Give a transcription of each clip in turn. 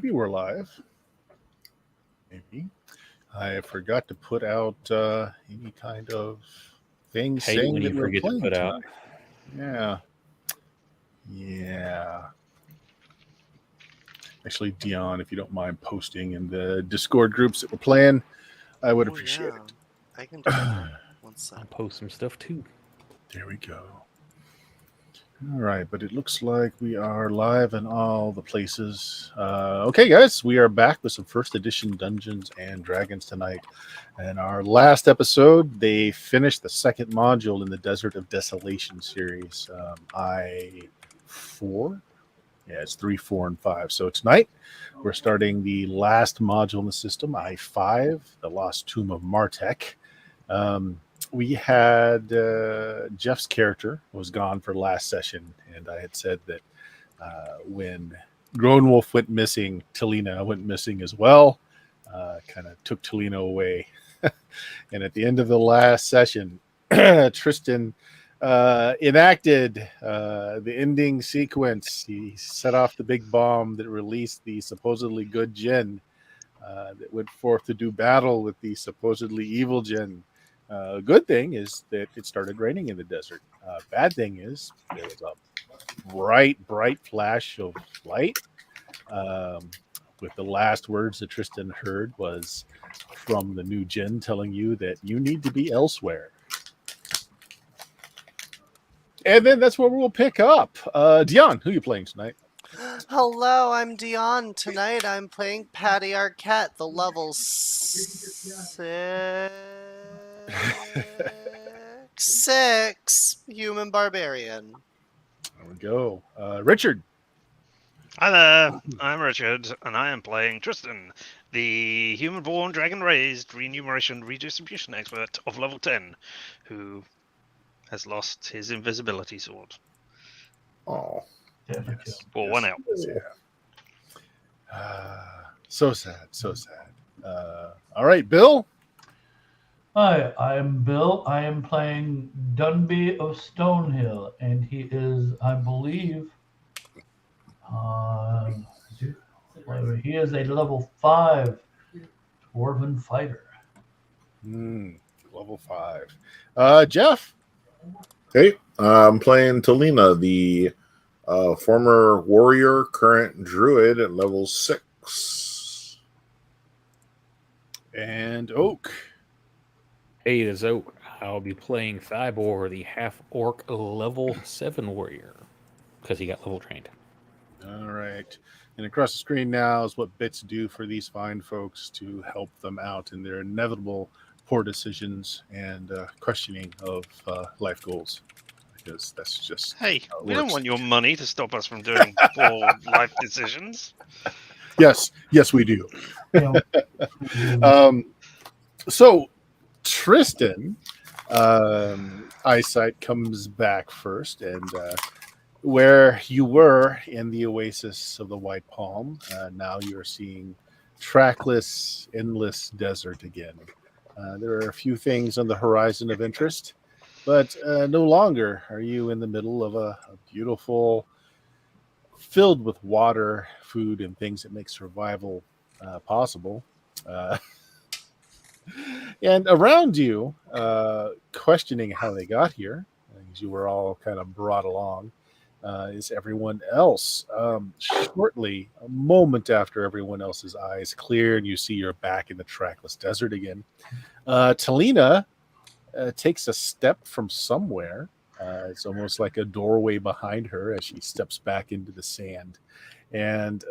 maybe we're live. Maybe. I forgot to put out any kind of thing Hate saying when that you we're forget to playing put out. tonight. Yeah. Yeah. Actually, Dion, if you don't mind posting in the Discord groups that we're playing, I would appreciate it. I can do that. One sec. I'll post some stuff too. There we go. All right, but it looks like we are live in all the places. Okay, guys, we are back with some first edition Dungeons and Dragons tonight. And our last episode, they finished the second module in the Desert of Desolation series. I4? Yeah, it's 3, 4, and 5. So tonight, we're starting the last module in the system, I5, the Lost Tomb of Martek. We had Jeff's character was gone for last session, and I had said that when Grown Wolf went missing, Talina went missing as well. Kind of took Talina away. And at the end of the last session, Tristan enacted the ending sequence. He set off the big bomb that released the supposedly good djinn that went forth to do battle with the supposedly evil djinn. Good thing is that it started raining in the desert. Bad thing is there was a bright flash of light. With the last words that Tristan heard was from the new djinn telling you that you need to be elsewhere. And then that's where we'll pick up. Dion, who are you playing tonight? Hello, I'm Dion. Tonight I'm playing Patty Arquette, the level 6 human barbarian. There we go. Richard. Hi there, I'm Richard, and I am playing Tristan, the human-born, dragon-raised, remuneration redistribution expert of level 10, who has lost his invisibility sword. Oh. Yes. For 1 hour. So sad. All right, Bill. Hi, I'm Bill. I am playing Dunby of Stonehill, and he is, I believe, he is a level 5 dwarven fighter. Level 5. Jeff. Hey, I'm playing Talina, the former warrior, current druid at level 6. And Oak. Hey, it is Oak. I'll be playing Thybor, the half-orc level 7 warrior, because he got level trained. All right. And across the screen now is what bits do for these fine folks to help them out in their inevitable poor decisions and questioning of life goals. Because that's just... Hey, we don't want your money to stop us from doing poor life decisions. Yes, we do. So, Tristan, eyesight comes back first, and where you were in the oasis of the White Palm, now you're seeing trackless, endless desert again. There are a few things on the horizon of interest, but no longer are you in the middle of a beautiful, filled with water, food, and things that make survival possible. And around you, questioning how they got here, as you were all kind of brought along, is everyone else. Shortly, a moment after everyone else's eyes clear and you see you're back in the trackless desert again, Talina takes a step from somewhere. It's almost like a doorway behind her as she steps back into the sand. And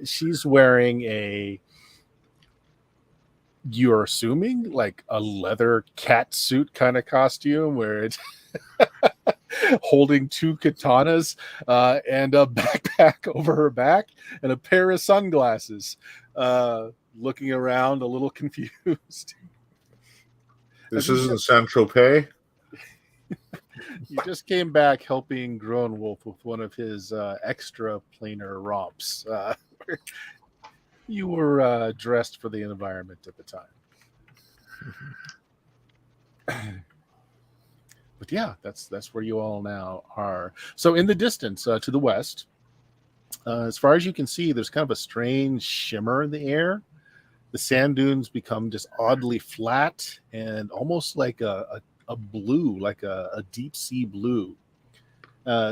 she's wearing you're assuming, like a leather cat suit kind of costume where it's holding 2 katanas and a backpack over her back and a pair of sunglasses, looking around a little confused. This isn't Saint-Tropez? You just came back helping Grown Wolf with one of his extra planar romps. You were dressed for the environment at the time. But yeah, that's where you all now are. So in the distance to the west, As far as you can see, there's kind of a strange shimmer in the air. The sand dunes become just oddly flat and almost like a blue, like a deep sea blue.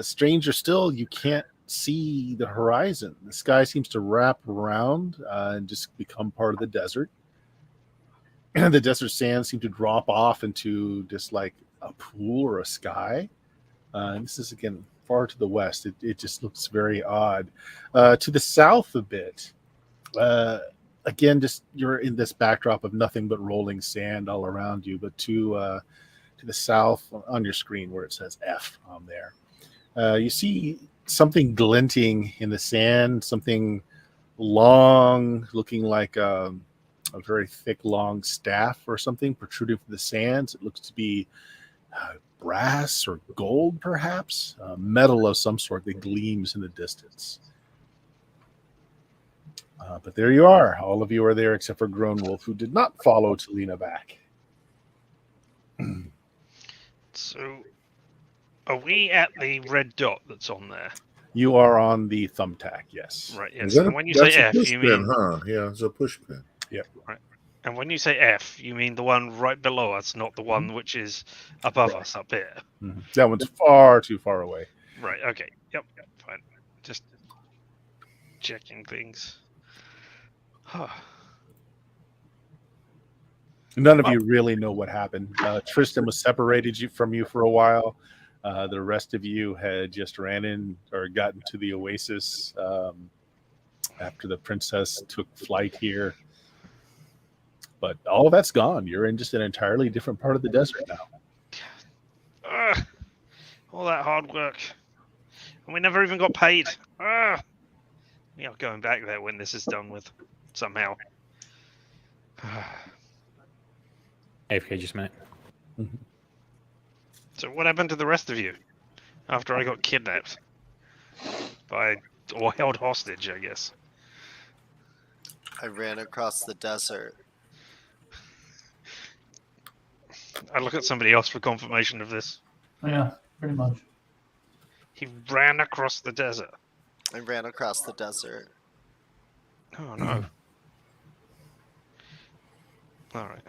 Stranger still, you can't see the horizon. The sky seems to wrap around and just become part of the desert. And the desert sands seem to drop off into just like a pool or a sky. And this is, again, far to the west. It just looks very odd. To the south a bit, again, just you're in this backdrop of nothing but rolling sand all around you. But to the south on your screen where it says F on there, you see something glinting in the sand, something long, looking like a very thick, long staff or something protruding from the sands. It looks to be brass or gold, perhaps, metal of some sort that gleams in the distance. But there you are. All of you are there except for Grown Wolf, who did not follow Talina back. So, are we at the red dot that's on there? You are on the thumbtack, yes. Right, Is yes. that And when you say that's a F, push you pin, mean... huh? Yeah, it's a push pin. And when you say F, you mean the one right below us, not the one which is above us up here. Mhm. That one's far too far away. Right, okay. Yep, fine. Just checking things. None of you really know what happened. Tristan was separated from you for a while. The rest of you had just ran in or gotten to the oasis after the princess took flight here. But all of that's gone. You're in just an entirely different part of the desert now. All that hard work. And we never even got paid. We are going back there when this is done with, somehow. AFK just a minute. So what happened to the rest of you after I got kidnapped or held hostage, I guess? I ran across the desert. I look at somebody else for confirmation of this. Yeah, pretty much. He ran across the desert. I ran across the desert. Oh no. All right.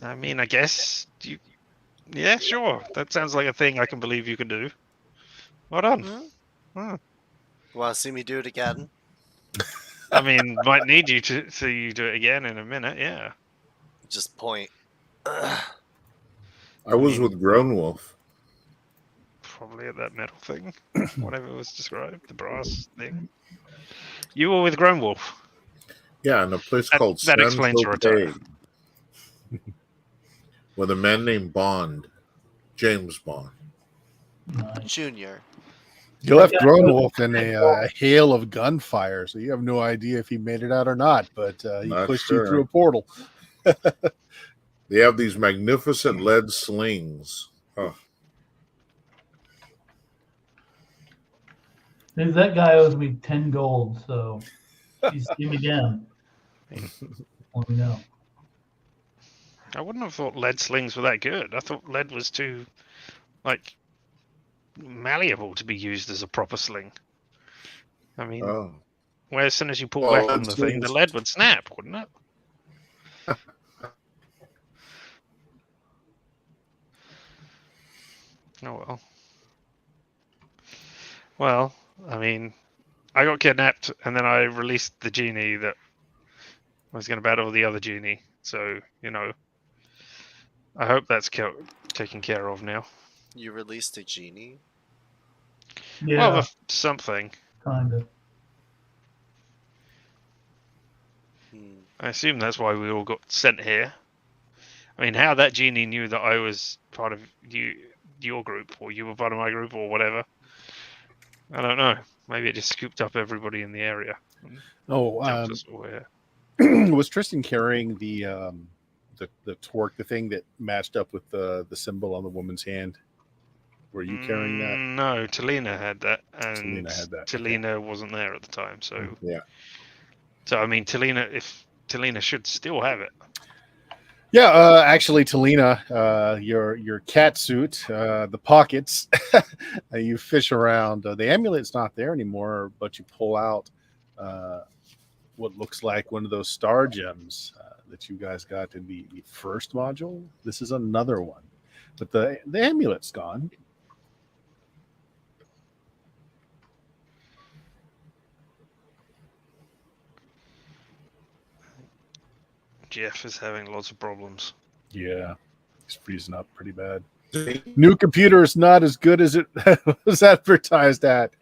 I mean, I guess you. Yeah, sure. That sounds like a thing I can believe you can do. Well done. Hmm? Want to see me do it again? I mean, might need you to see you do it again in a minute. Yeah. Just point. I was with Grown Wolf. Probably at that metal thing, whatever was described, the brass thing. You were with Grown Wolf. Yeah, in a place That- called that explains your Saint-Tropez. With a man named Bond. James Bond. Nice. Junior. You left Grown Wolf in a hail of gunfire, so you have no idea if he made it out or not, but he Not pushed sure. you through a portal. They have these magnificent lead slings. Oh, Dude, that guy owes me 10 gold, so if you see him again, let me know. I wouldn't have thought lead slings were that good. I thought lead was too, like, malleable to be used as a proper sling. I mean, oh. where as soon as you pull Well, back on the thing, the slings- lead would snap, wouldn't it? Oh well. Well, I mean, I got kidnapped and then I released the genie that was going to battle the other genie. So, you know, I hope that's taken care of now. You released a genie? Yeah, Well, something. kind of. Hmm. I assume that's why we all got sent here. I mean, how that genie knew that I was part of your group, or you were part of my group, or whatever, I don't know. Maybe it just scooped up everybody in the area. Oh, Dumped us all here. was Tristan carrying the torque, the thing that matched up with the symbol on the woman's hand? Were you carrying that? No, Talina had that, and Talina had that, Talina wasn't there at the time. So, Yeah. so I mean, Talina should still have it. Yeah, actually, Talina, your cat suit, the pockets, you fish around. The amulet's not there anymore, but you pull out what looks like one of those star gems that you guys got in the first module. This is another one, but the amulet's gone. Jeff is having lots of problems. Yeah, he's freezing up pretty bad. New computer is not as good as it was advertised at.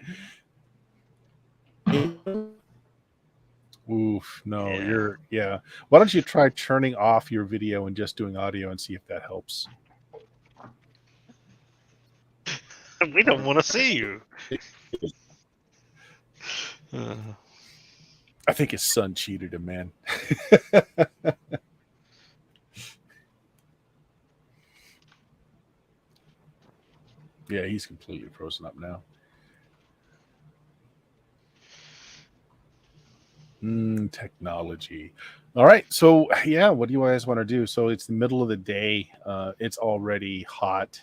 Oof, no, Yeah. Why don't you try turning off your video and just doing audio and see if that helps? We don't want to see you. I think his son cheated him, man. Yeah, he's completely frozen up now. Technology. All right, so yeah, what do you guys want to do? So it's the middle of the day. It's already hot.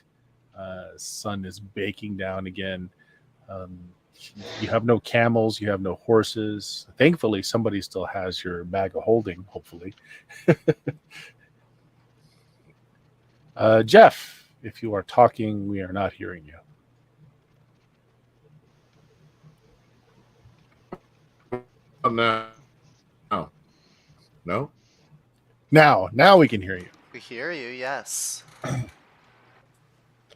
Sun is baking down again. You have no camels. You have no horses. Thankfully, somebody still has your bag of holding. Hopefully, Jeff, if you are talking, we are not hearing you. No. No? Now we can hear you. We hear you, yes.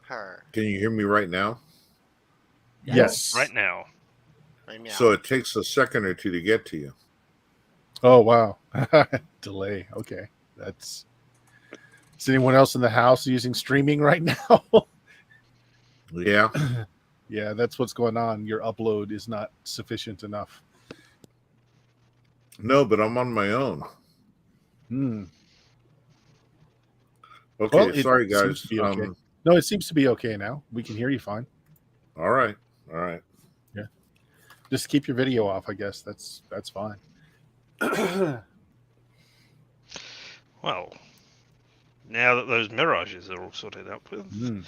Her. Can you hear me right now? Yes. Right now. Right meow. So it takes a second or two to get to you. Oh wow. Delay. Okay. Is anyone else in the house using streaming right now? Yeah. Yeah, that's what's going on. Your upload is not sufficient enough. No, but I'm on my own. Okay, Well, it sorry seems guys. to be okay. No, it seems to be okay now. We can hear you fine. All right. Yeah. Just keep your video off, I guess. That's fine. Well, now that those mirages are all sorted out with,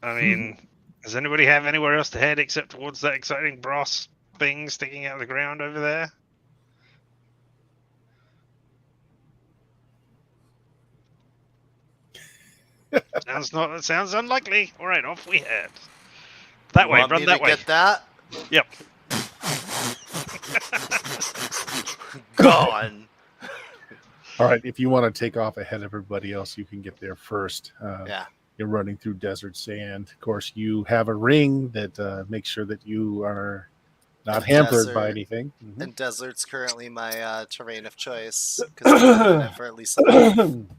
I mean, does anybody have anywhere else to head except towards that exciting brass thing sticking out of the ground over there? Sounds unlikely. All right, off we head. That You way, want run me that to way. get that? Yep. Gone. All right, if you want to take off ahead of everybody else, you can get there first. Yeah. You're running through desert sand. Of course, you have a ring that makes sure that you are not And hampered by desert. anything. And desert's currently my terrain of choice because I've been in it for at least a month.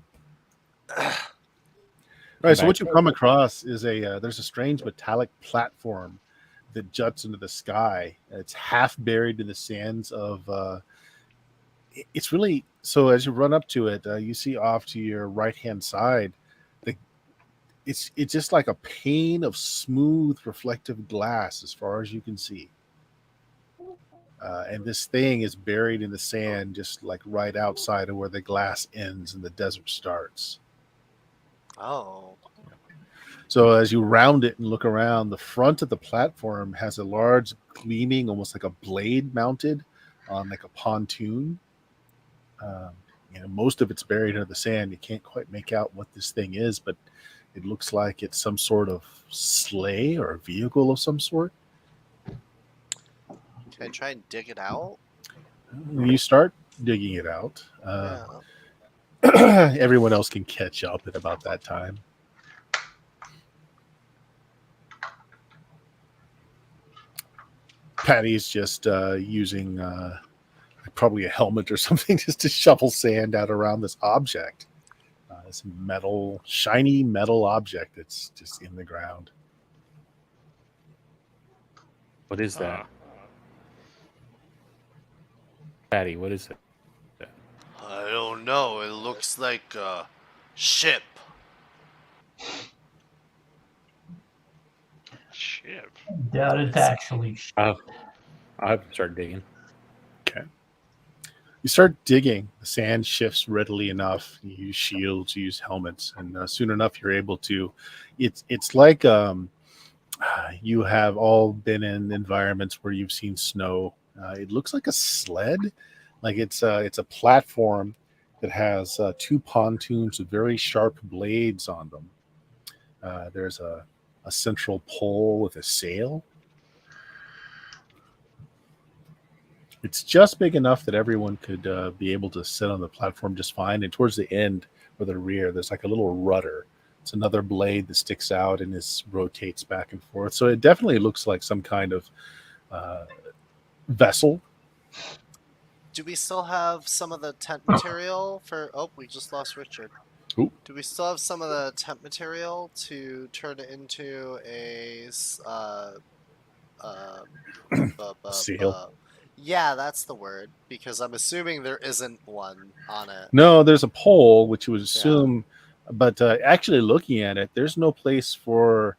All right, so what you come across is there's a strange metallic platform that juts into the sky. It's half buried in the sands of. It's really so. As you run up to it, you see off to your right hand side, it's just like a pane of smooth, reflective glass as far as you can see. And this thing is buried in the sand, just like right outside of where the glass ends and the desert starts. Oh. So as you round it and look around, the front of the platform has a large gleaming, almost like a blade mounted on like a pontoon. Most of it's buried under the sand. You can't quite make out what this thing is, but it looks like it's some sort of sleigh or a vehicle of some sort. Can I try and dig it out? You start digging it out. Yeah. Everyone else can catch up at about that time. Patty's just using probably a helmet or something just to shovel sand out around this object. This shiny metal object that's just in the ground. What is that? Patty, what is it? I don't know. It looks like a ship. Ship. Doubt it's actually. I'll have to start digging. Okay. You start digging. The sand shifts readily enough. You use shields, you use helmets, and soon enough you're able to. It's like you have all been in environments where you've seen snow. It looks like a sled, like it's a platform that has two pontoons with very sharp blades on them. There's a central pole with a sail. It's just big enough that everyone could be able to sit on the platform just fine. And towards the end or the rear, there's like a little rudder. It's another blade that sticks out and this rotates back and forth. So it definitely looks like some kind of uh, vessel. Do we still have some of the tent material for? Oh, we just lost Richard. Ooh. Do we still have some of the tent material to turn it into a Sail. Yeah, that's the word. Because I'm assuming there isn't one on it. No, there's a pole, which you would assume, but actually looking at it, there's no place for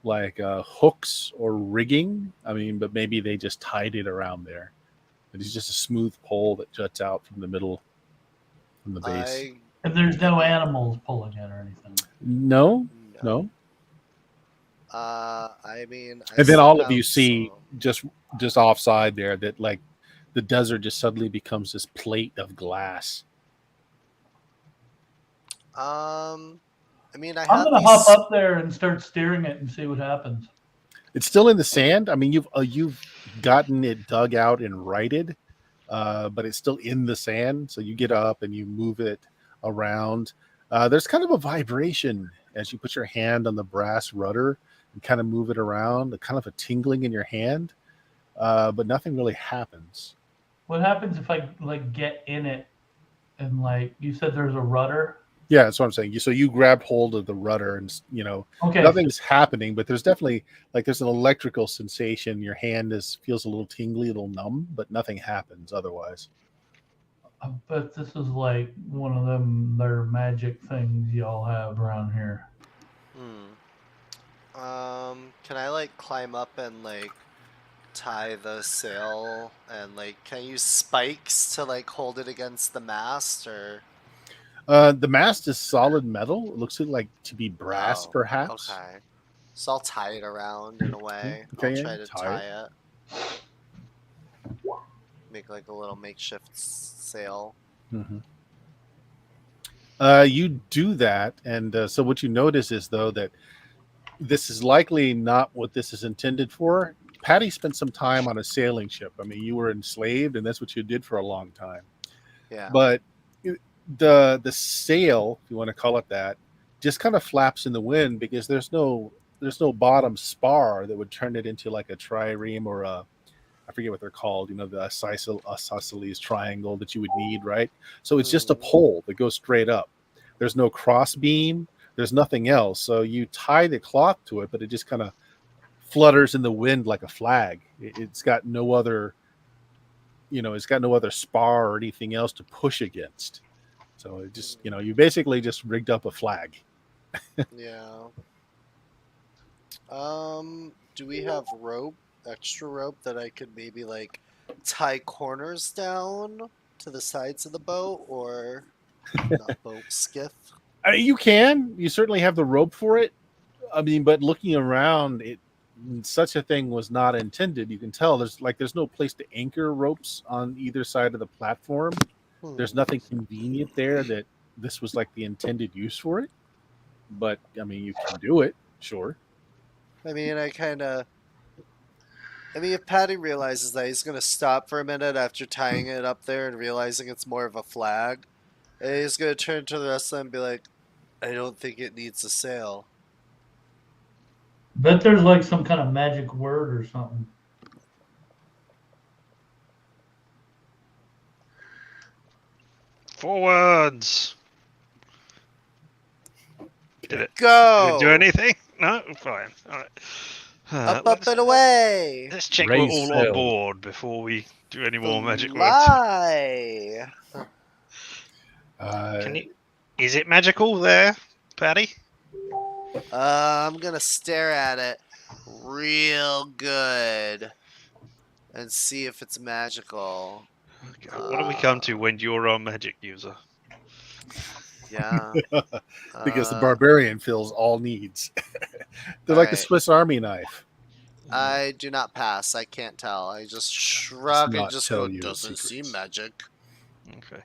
like hooks or rigging. I mean, but maybe they just tied it around there. It's just a smooth pole that juts out from the middle, from the base. And there's no animals pulling it or anything. No. I mean, And then all of you see just offside there that like the desert just suddenly becomes this plate of glass. I mean, I'm gonna hop up there and start steering it and see what happens. It's still in the sand. I mean, you've gotten it dug out and righted, but it's still in the sand. So you get up and you move it around. There's kind of a vibration as you put your hand on the brass rudder and kind of move it around. Kind of a tingling in your hand, but nothing really happens. What happens if I like get in it and like you said there's a rudder? Yeah, that's what I'm saying. So you grab hold of the rudder and Okay. nothing's happening, but there's definitely like there's an electrical sensation. Your hand feels a little tingly, a little numb, but nothing happens otherwise. I bet this is like one of them their magic things y'all have around here. Can I like climb up and like tie the sail and like can I use spikes to like hold it against the mast or? The mast is solid metal. It looks like to be brass, perhaps. Okay. So I'll tie it around in a way. Okay, I'll yeah, try to tie tie it. Make like a little makeshift sail. Mm-hmm. You do that, and so what you notice is though that this is likely not what this is intended for. Patty spent some time on a sailing ship. I mean, you were enslaved, and that's what you did for a long time. Yeah. But the sail, if you want to call it that, just kind of flaps in the wind because there's no bottom spar that would turn it into like a trireme or I forget what they're called, the isosceles triangle that you would need, right? So it's just a pole that goes straight up. There's no cross beam. There's nothing else. So you tie the cloth to it, but it just kind of flutters in the wind like a flag. It's got no other, it's got no other spar or anything else to push against. So it just, you basically just rigged up a flag. Yeah. Do we have extra rope that I could maybe like tie corners down to the sides of the boat or not boat, skiff? I mean, you certainly have the rope for it. I mean, but looking around, such a thing was not intended. You can tell there's no place to anchor ropes on either side of the platform. There's nothing convenient there that this was like the intended use for it. But I mean, you can do it, sure. I mean, if Patty realizes that he's gonna stop for a minute after tying it up there and realizing it's more of a flag, and he's gonna turn to the rest of them and be like, "I don't think it needs a sail." Bet there's like some kind of magic word or something. Forwards. Did it Go! do anything? No? Fine. All right. Up and away! Let's check Raise we're all sail. on board before we do any more magic words. Fly! Is it magical there, Patty? I'm gonna stare at it real good and see if it's magical. Okay, what do we come to when you're our magic user? Yeah. Because the barbarian fills all needs. They're like a alright. Swiss Army knife. I do not pass. I can't tell. I just shrug and not just tell go, you doesn't secrets." seem magic. Okay.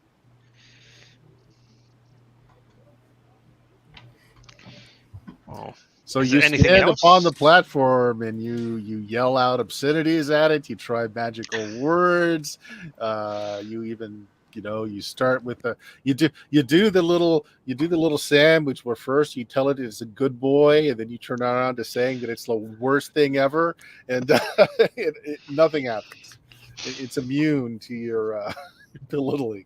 Oh, So Is you there anything stand else? upon the platform and you yell out obscenities at it. You try magical words. You even you start with you do the little sandwich where first you tell it it's a good boy and then you turn around to saying that it's the worst thing ever and nothing happens. It's immune to your belittling.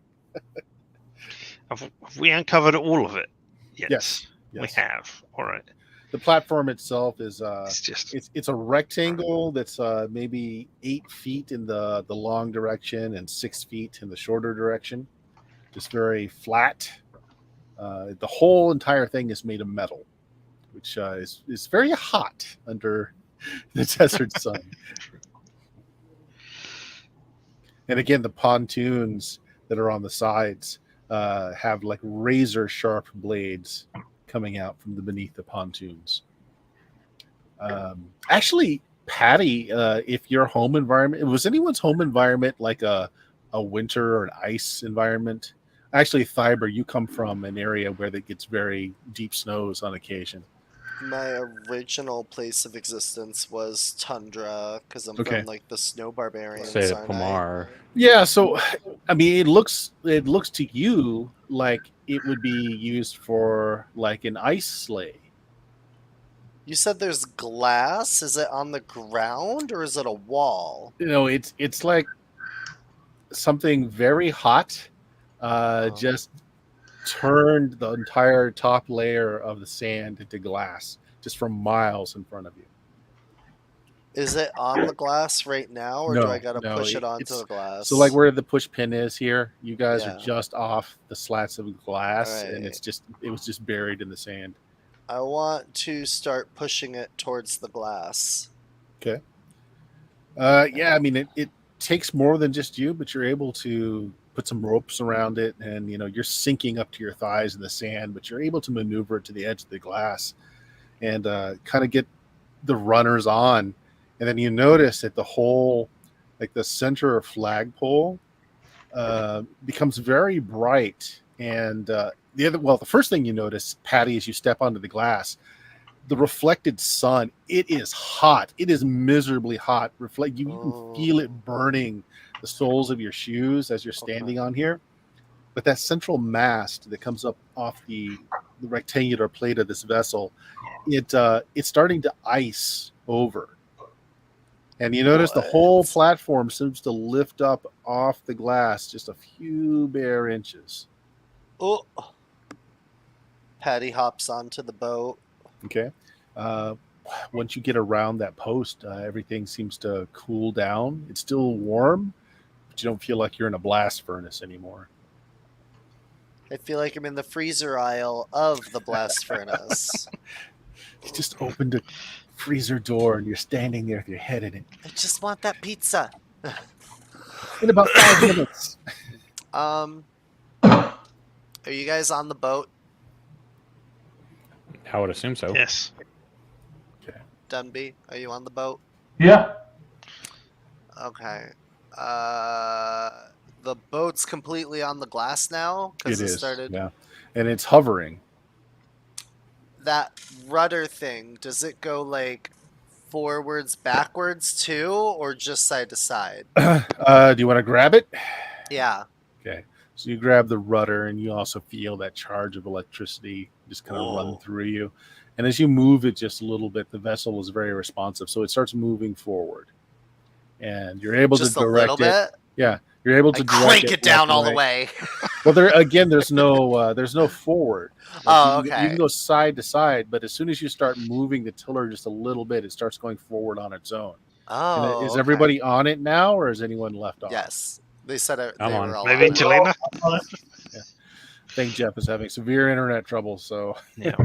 have we uncovered all of it? Yes. We have. All right. The platform itself is It's just it's a rectangle that's maybe 8 feet in the long direction and 6 feet in the shorter direction. Just very flat. The whole entire thing is made of metal, which is very hot under the desert sun. And again, the pontoons that are on the sides have like razor sharp blades coming out from beneath the pontoons. Actually, Patty, if your home environment was anyone's home environment like a winter or an ice environment? Actually, Thyber, you come from an area where it gets very deep snows on occasion. My original place of existence was tundra because I'm Okay. from like the snow barbarians. Say aren't I? Pomar. Yeah, so I mean, it looks to you like it would be used for like an ice sleigh. You said there's glass. Is it on the ground or is it a wall? It's like something very hot just turned the entire top layer of the sand into glass just from miles in front of you. Is it on the glass right now, or do I gotta No, push it onto it's- the glass? So like where the push pin is here, you guys Yeah. are just off the slats of glass and Alright. it was just buried in the sand. I want to start pushing it towards the glass. Okay. Yeah, I mean it takes more than just you, but you're able to put some ropes around it and you're sinking up to your thighs in the sand, but you're able to maneuver it to the edge of the glass and kind of get the runners on. And then you notice that the whole, like the center flagpole becomes very bright. And the first thing you notice, Patty, as you step onto the glass, the reflected sun, it is hot. It is miserably hot. You can feel it burning the soles of your shoes as you're standing on here. But that central mast that comes up off the rectangular plate of this vessel, it's starting to ice over. And you notice the whole platform seems to lift up off the glass just a few bare inches. Oh, Patty hops onto the boat. Okay. Once you get around that post, everything seems to cool down. It's still warm, but you don't feel like you're in a blast furnace anymore. I feel like I'm in the freezer aisle of the blast furnace. You just opened a freezer door and you're standing there with your head in it. I just want that pizza. In about 5 minutes. Are you guys on the boat? I would assume so. yes. Dunby, are you on the boat? Yeah. Okay. The boat's completely on the glass now because It it is. started. Yeah. And it's hovering. That rudder thing, does it go like forwards, backwards too, or just side to side? Do you want to grab it? Yeah. Okay. So you grab the rudder and you also feel that charge of electricity just kind of run through you. And as you move it just a little bit, the vessel is very responsive. So it starts moving forward. And you're able Just to a direct little it. bit? Yeah. You're able to I direct crank it down left all and the way. Well, there's no forward. Oh, You okay. can go side to side, but as soon as you start moving the tiller just a little bit, it starts going forward on its own. And Oh, is okay. everybody on it now, or is anyone left off? Yes. They said it, I'm they on. were all Maybe on it. Jelena? On it. I think Jeff is having severe internet trouble, so Yeah.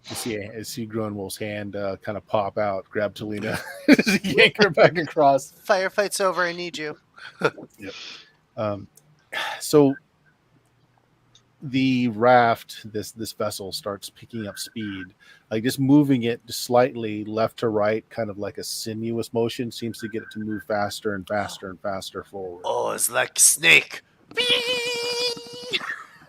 You see Grunwald's hand kind of pop out, grab Talina, yank her back across. Firefight's over. I need you. So the raft, this vessel, starts picking up speed, like just moving it slightly left to right, kind of like a sinuous motion, seems to get it to move faster and faster and faster forward. Oh, it's like a snake.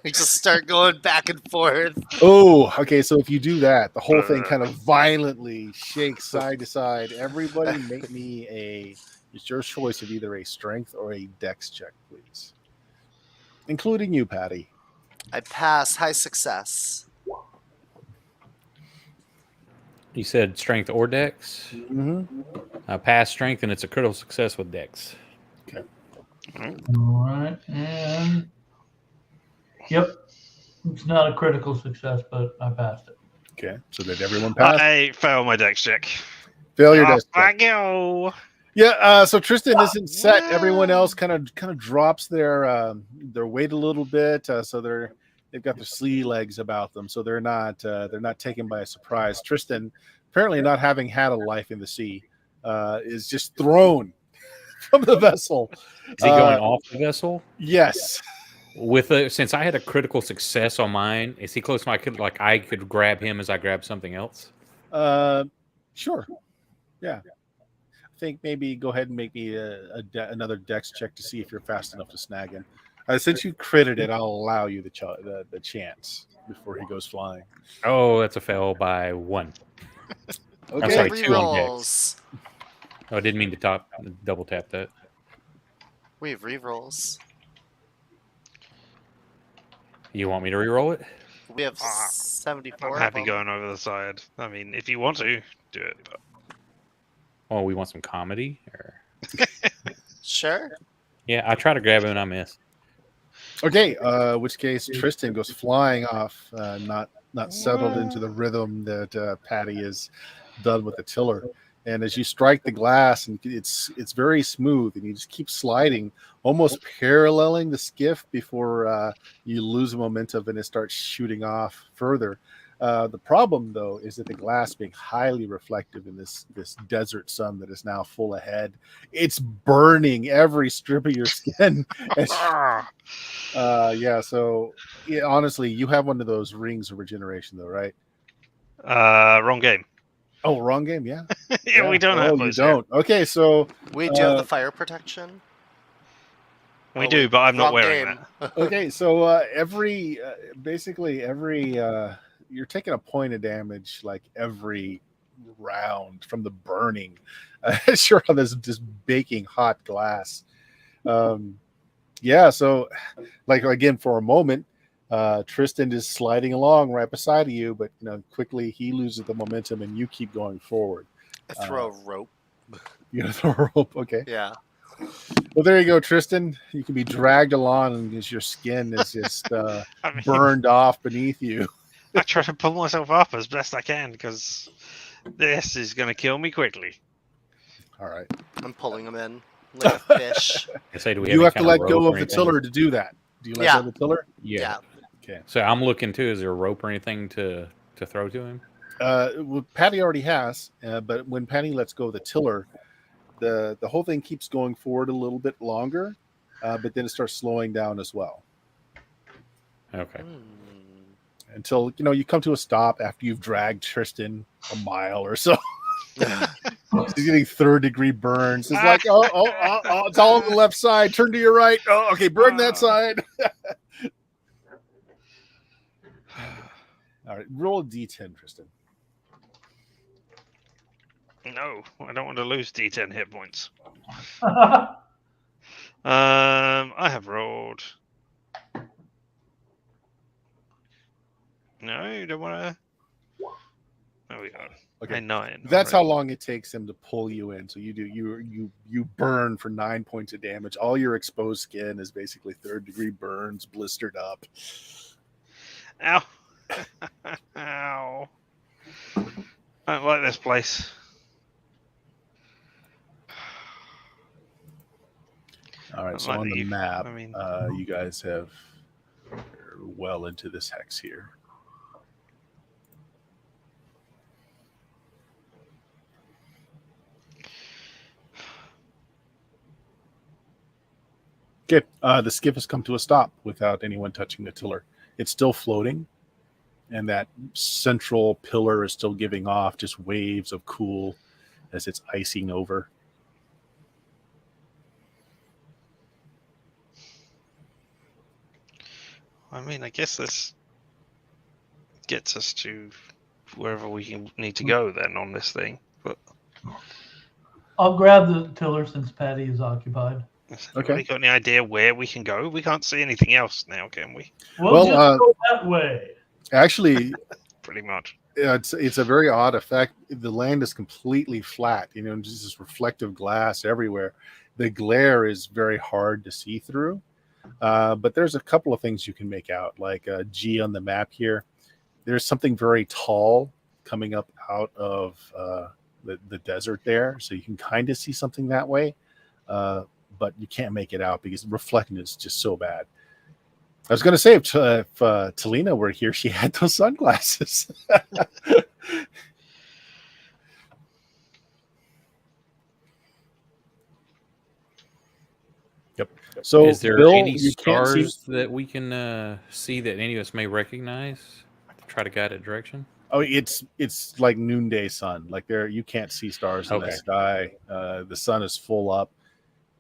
We just start going back and forth. Oh, okay. So if you do that, the whole thing kind of violently shakes side to side. Everybody, make me it's your choice of either a strength or a dex check, please, including you, Patty. I pass. High success. You said strength or dex. Mm-hmm. Pass strength, and it's a critical success with dex. All right, and yep, it's not a critical success, but I passed it. Okay. So did everyone pass? I failed my dex check. Failure Off dex I check. go. Yeah. So Tristan isn't set. Everyone else kind of drops their weight a little bit. So they've got their sea legs about them, so they're not taken by a surprise. Tristan, apparently not having had a life in the sea, is just thrown from the vessel. Is he going off the vessel? Yes. Since I had a critical success on mine, is he close enough I could grab him as I grab something else? Sure. Yeah. I think maybe go ahead and make me another dex check to see if you're fast enough to snag him. Since you critted it, I'll allow you the chance before he goes flying. Oh, that's a fail by 1. Okay. I'm sorry, We 2 on dex. rerolls. Oh, I didn't mean to double tap that. We have rerolls. You want me to reroll it? We have 74. I'm of happy them. going over the side. I mean, if you want to, do it. But Oh, we want some comedy? Or... Sure. Yeah, I try to grab him and I miss. Okay, which case Tristan goes flying off, not settled into the rhythm that Patty is done with the tiller. And as you strike the glass, and it's very smooth, and you just keep sliding, almost paralleling the skiff before you lose momentum and it starts shooting off further. The problem, though, is that the glass being highly reflective in this desert sun that is now full ahead, it's burning every strip of your skin. Yeah. So honestly, you have one of those rings of regeneration, though, right? wrong game. Oh, wrong game. Yeah. Yeah, we don't have you those. don't. Okay, so We do have the fire protection. We do, but I'm not Wrong wearing game. that. okay, so basically every you're taking a point of damage like every round from the burning. Sure, on this baking hot glass. Yeah, so like again for a moment, Tristan is sliding along right beside of you, but quickly he loses the momentum and you keep going forward. I throw a rope. You know, throw a rope. Okay. Yeah. Well, there you go, Tristan. You can be dragged along as your skin is just burned off beneath you. I try to pull myself up as best I can because this is going to kill me quickly. All right. I'm pulling them in like a fish. I say, do we You have any to kind let of go rope of or the anything? tiller to do that. Do you let Yeah. go of the tiller? Yeah. Okay. So I'm looking too. Is there a rope or anything to throw to him? Well, Patty already has, but when Patty lets go of the tiller, the whole thing keeps going forward a little bit longer, but then it starts slowing down as well Okay. until you come to a stop after you've dragged Tristan a mile or so. He's getting third-degree burns. It's like, oh, it's all on the left side. Turn to your right. Oh, okay, burn that side. All right, roll a D10, Tristan. No, I don't want to lose D10 hit points. All I have rolled. No, you don't want to. There we go. Okay, A 9. that's how already. long it takes him to pull you in. So you burn for 9 points of damage. All your exposed skin is basically third-degree burns, blistered up. Ow. Ow. I don't like this place. All right, Not so like on the you- map, I mean- you guys are well into this hex here. Okay, the skiff has come to a stop without anyone touching the tiller. It's still floating, and that central pillar is still giving off just waves of cool as it's icing over. I mean, I guess this gets us to wherever we need to go then on this thing. But I'll grab the tiller since Patty is occupied. has Okay. anybody got any idea where we can go? We can't see anything else now, can we? We'll just go that way. Actually, Pretty much. it's a very odd effect. The land is completely flat, just this reflective glass everywhere. The glare is very hard to see through. But there's a couple of things you can make out, like a G on the map here. There's something very tall coming up out of the desert there, so you can kind of see something that way, but you can't make it out because the reflection is just so bad. I was going to say if Talina were here, she had those sunglasses. Yep. So, is there Bill, any you can't see. stars that we can see that any of us may recognize to try to guide a direction? Oh, it's like noonday sun. Like you can't see stars in the Okay. sky. The sun is full up.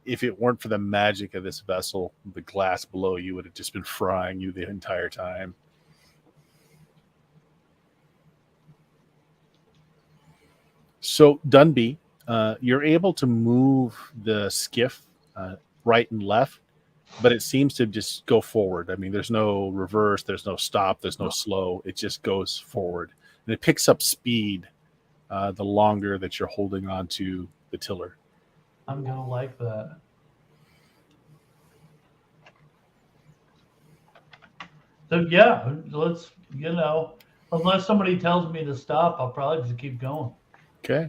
If it weren't for the magic of this vessel, the glass below you would have just been frying you the entire time. So, Dunby, you're able to move the skiff right and left, but it seems to just go forward. I mean, there's no reverse, there's no stop, there's no slow. It just goes forward. And it picks up speed the longer that you're holding on to the tiller. I'm gonna like that. So yeah, let's unless somebody tells me to stop, I'll probably just keep going. Okay.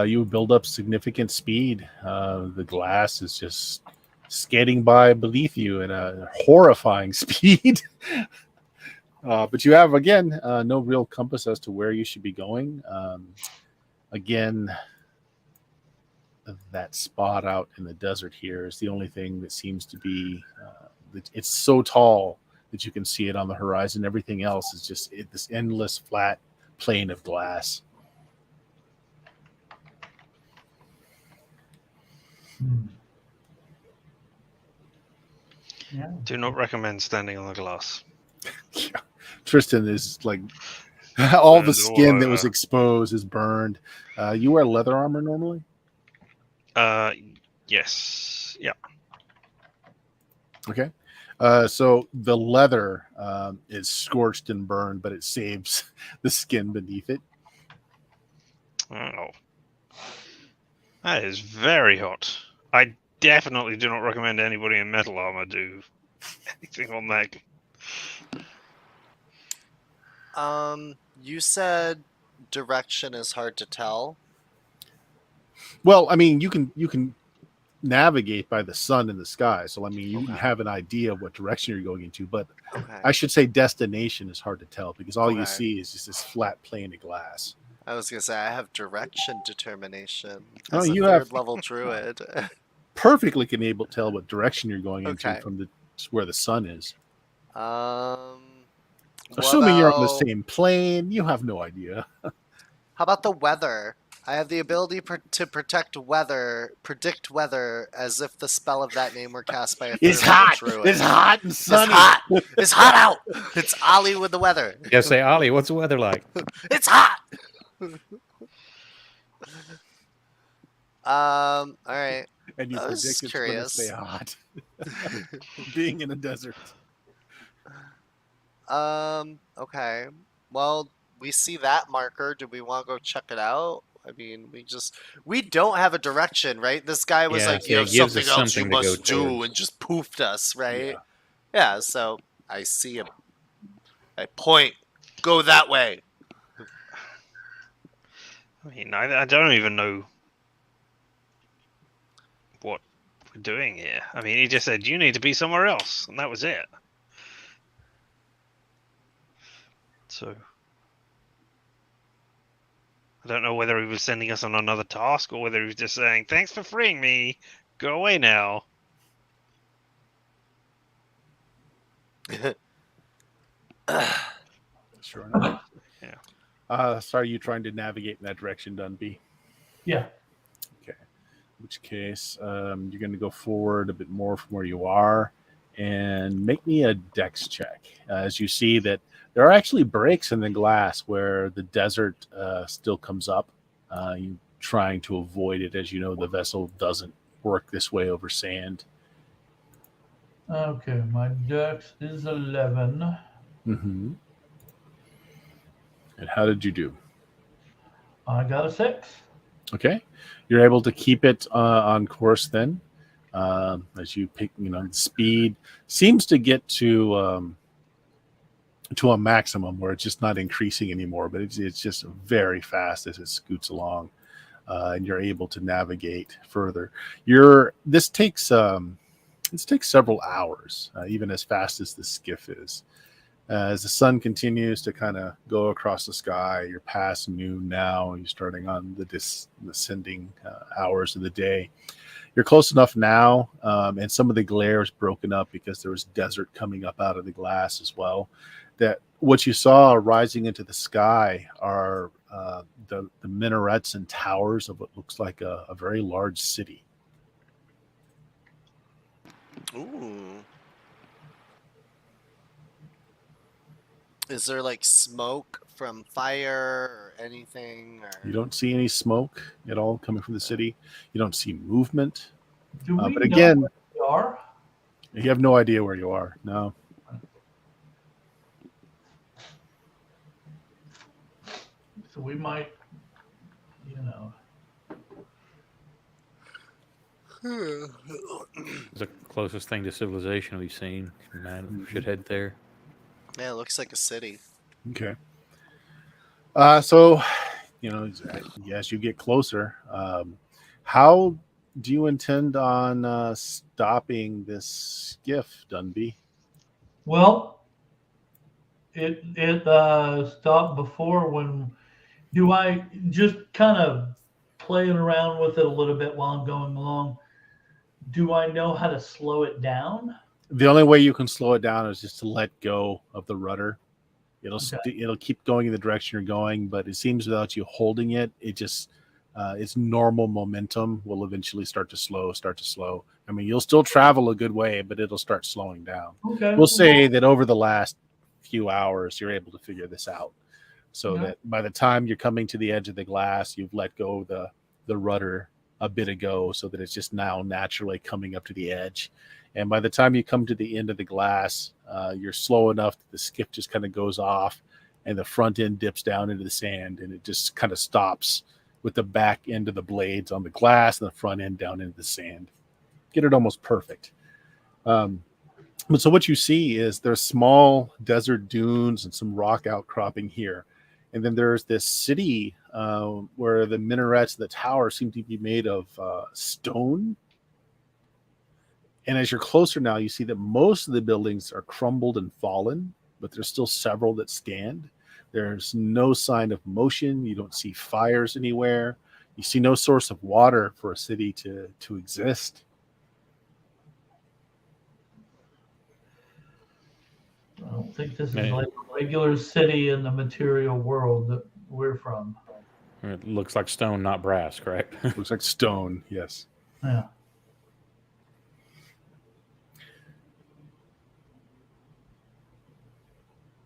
You build up significant speed. The glass is just skating by beneath you at a horrifying speed. But you have, again, no real compass as to where you should be going. Again, that spot out in the desert here is the only thing that seems to be, it's so tall that you can see it on the horizon. Everything else is just this endless flat plane of glass. Yeah. Do not recommend standing on the glass. Yeah. Tristan is like all the skin that was exposed is burned. You wear leather armor normally? Yes. Yeah. Okay. So the leather is scorched and burned, but it saves the skin beneath it. Oh. That is very hot. I definitely do not recommend anybody in metal armor do anything on that. You said direction is hard to tell. Well, I mean, you can navigate by the sun in the sky. So, I mean, you Okay. have an idea of what direction you're going into, but Okay. I should say destination is hard to tell because all you Okay. see is just this flat plane of glass. I was gonna say I have direction determination Oh, as a you third have- level druid. Perfectly can able to tell what direction you're going into Okay. from where the sun is. What Assuming you're on the about- same plane, you have no idea. How about the weather? I have the ability to predict weather as if the spell of that name were cast by a It's third level hot. druid. It's hot and It's sunny. hot. It's hot out. It's Ollie with the weather. Yeah, say, Ollie, what's the weather like? It's hot. All right. And you I was predict it's going to curious. stay hot. Being in a desert. Okay. Well, we see that marker. Do we want to go check it out? I mean, we don't have a direction, right? This guy was Yeah, like, so you it have gives something us else you something to go must do, towards. and just poofed us, right? Yeah. Yeah, so I see him. I point. Go that way. I mean, I don't even know what we're doing here. I mean, he just said, you need to be somewhere else, and that was it. So, I don't know whether he was sending us on another task or whether he was just saying, thanks for freeing me, Go away now. Sure enough. Yeah. So are you trying to navigate in that direction, Dunby? Yeah. Okay. In which case, you're going to go forward a bit more from where you are and make me a dex check. As you see that there are actually breaks in the glass where the desert still comes up. You trying to avoid it, as you know the vessel doesn't work this way over sand. Okay, my dex is 11. Mm-hmm. And how did you do? I got a 6. Okay, you're able to keep it on course then, as you pick. The speed seems to get to a maximum where it's just not increasing anymore, but it's just very fast as it scoots along, and you're able to navigate further. This takes several hours, even as fast as the skiff is. As the sun continues to kind of go across the sky, you're past noon now, and you're starting on the descending hours of the day. You're close enough now, and some of the glare is broken up because there was desert coming up out of the glass as well, that what you saw rising into the sky are the minarets and towers of what looks like a very large city. Ooh. Is there like smoke from fire or anything? You Or don't see any smoke at all coming from the city. You don't see movement. Do we But know again, where we are? you have no idea where you are. No. So we might, you know. It's the closest thing to civilization we've seen. Man, should head there. Yeah, it looks like a city. Okay. So, as you get closer, how do you intend on stopping this skiff, Dunby? Well, it stopped before when. Do I just kind of playing around with it a little bit while I'm going along? Do I know how to slow it down? The only way you can slow it down is just to let go of the rudder. It'll Okay. it'll keep going in the direction you're going, but it seems without you holding it, it just its normal momentum will eventually start to slow. I mean, you'll still travel a good way, but it'll start slowing down. Okay. We'll say that over the last few hours, you're able to figure this out, so Yeah. that by the time you're coming to the edge of the glass, you've let go of the rudder a bit ago, so that it's just now naturally coming up to the edge. And by the time you come to the end of the glass, you're slow enough that the skiff just kind of goes off and the front end dips down into the sand, and it just kind of stops with the back end of the blades on the glass and the front end down into the sand. Get it almost perfect. But so what you see is there's small desert dunes and some rock outcropping here. And then there's this city where the minarets and the towers seem to be made of stone. And as you're closer now, you see that most of the buildings are crumbled and fallen, but there's still several that stand. There's no sign of motion. You don't see fires anywhere. You see no source of water for a city to exist. I don't think this is Man. like a regular city in the material world that we're from. It looks like stone, not brass, correct? Looks like stone, yes. Yeah.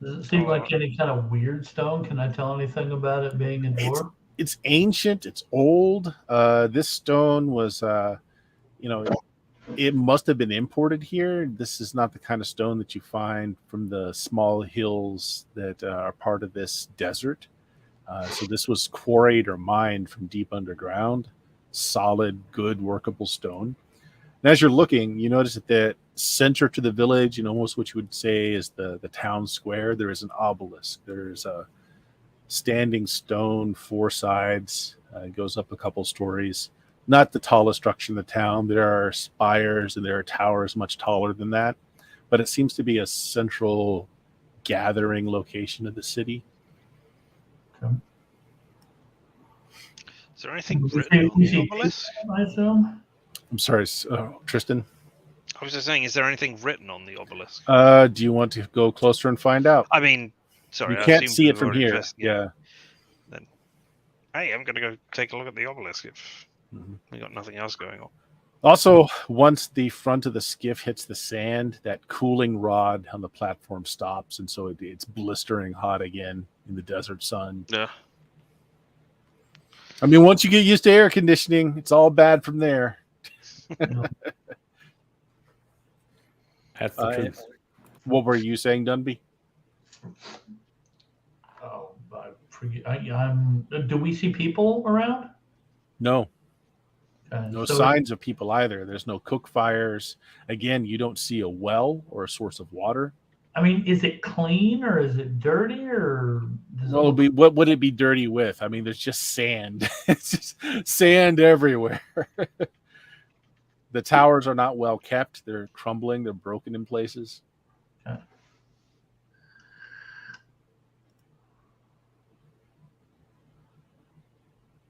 Does it seem like any kind of weird stone? Can I tell anything about it being a dwarf? It's ancient. It's old. This stone was, it must have been imported here. This is not the kind of stone that you find from the small hills that are part of this desert. So this was quarried or mined from deep underground. Solid, good, workable stone. And as you're looking, you notice that the center to the village, almost what you would say is the town square, there is an obelisk. There's a standing stone, 4 sides. It goes up a couple stories. Not the tallest structure in the town. There are spires and there are towers much taller than that. But it seems to be a central gathering location of the city. Okay. Is there anything We written see- on we the see obelisk? I assume. I'm sorry, Tristan. I was just saying, is there anything written on the obelisk? Do you want to go closer and find out? I mean, sorry, You I can't assumed see we it were from already here. investigating. Yeah. Then, hey, I'm going to go take a look at the obelisk if Mhm. we got nothing else going on. Also, once the front of the skiff hits the sand, that cooling rod on the platform stops, and so it's blistering hot again in the desert sun. Yeah. I mean, once you get used to air conditioning, it's all bad from there. That's the truth. What were you saying, Dunby? Oh, I forget. Do we see people around? No, Okay, no so signs of people either. There's no cook fires. Again, you don't see a well or a source of water. I mean, is it clean or is it dirty or does it Well, look- what would it be dirty with? I mean, there's just sand. It's just sand everywhere. The towers are not well kept. They're crumbling. They're broken in places.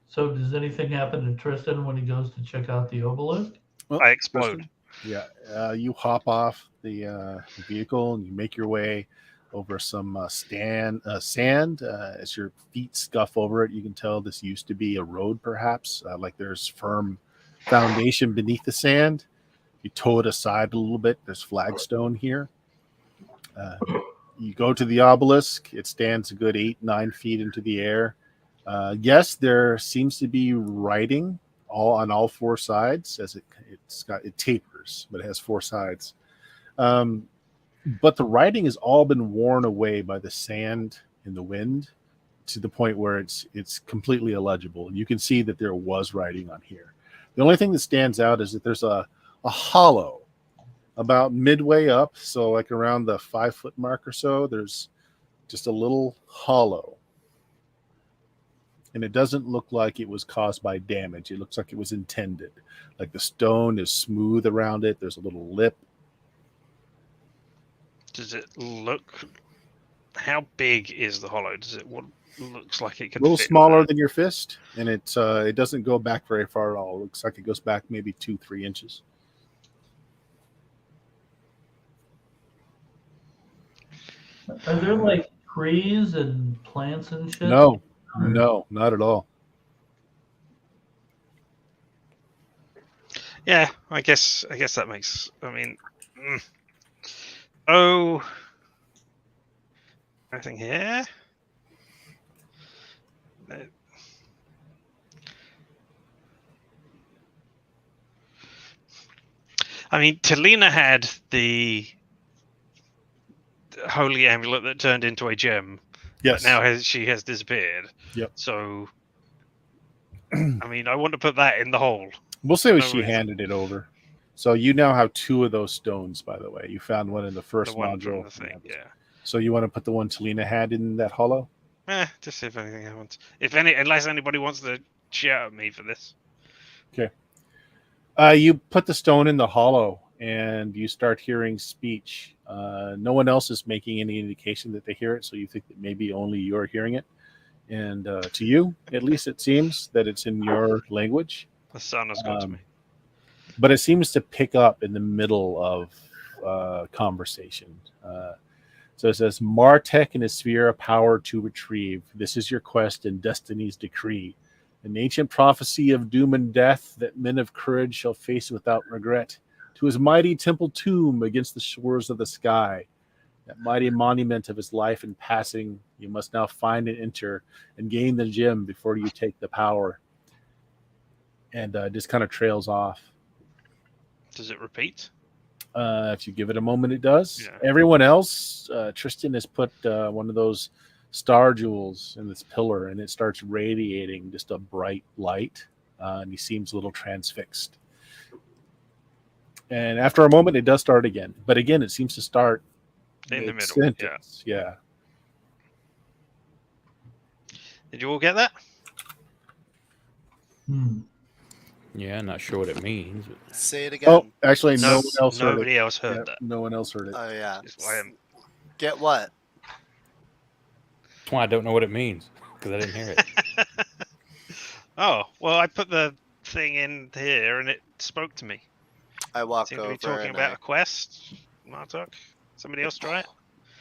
So does anything happen to Tristan when he goes to check out the obelisk? Well, I explode. Yeah, you hop off the vehicle and you make your way over some sand as your feet scuff over it. You can tell this used to be a road, perhaps, like there's firm foundation beneath the sand. You tow it aside a little bit. There's flagstone here. You go to the obelisk. It stands a good 8-9 feet into the air. Yes, there seems to be writing on all four sides, as it tapers, but it has four sides. But the writing has all been worn away by the sand and the wind to the point where it's completely illegible. You can see that there was writing on here. The only thing that stands out is that there's a hollow about midway up, so like around the 5-foot mark or so. There's just a little hollow. And it doesn't look like it was caused by damage. It looks like it was intended. Like the stone is smooth around it. There's a little lip. Does it look? How big is the hollow? Does it what looks like it A could little fit smaller on than your fist, and it doesn't go back very far at all. It looks like it goes back maybe 2-3 inches. Are there like trees and plants and shit? No, not at all. Yeah, I guess that makes. I mean, oh, anything here? No. I mean, Talina had the holy amulet that turned into a gem. Yes. But now she has disappeared. Yep. So, I mean, I want to put that in the hole. We'll say No she reason. handed it over. So you now have 2 of those stones, by the way. You found one in the first The one module. from the thing, yeah. So you want to put the one Talina had in that hollow? Just see if anything happens. Unless anybody wants to shout at me for this. You put the stone in the hollow and you start hearing speech. No one else is making any indication that they hear it, so you think that maybe only you're hearing it. And to you, at least, it seems that it's in your language. The sun has got to me. But it seems to pick up in the middle of conversation. So it says, Martek and his sphere of power to retrieve. This is your quest and destiny's decree. An ancient prophecy of doom and death that men of courage shall face without regret. To his mighty temple tomb against the shores of the sky. That mighty monument of his life and passing, you must now find and enter and gain the gem before you take the power. And just kind of trails off. Does it repeat? If you give it a moment, it does. Yeah. Everyone else, Tristan has put one of those star jewels in this pillar, and it starts radiating just a bright light, and he seems a little transfixed. And after a moment, it does start again. But again, it seems to start In the middle, sentence. Yeah. Did you all get that? Yeah, not sure what it means. But... Say it again. Oh, actually, no one else heard it. Nobody else heard Yeah, that. no one else heard it. Oh yeah. Is why I'm- Get what? That's why I don't know what it means, because I didn't hear it. Oh, well, I put the thing in here, and it spoke to me. I walk Seemed to over be talking and about a quest. Martek. Somebody else try it.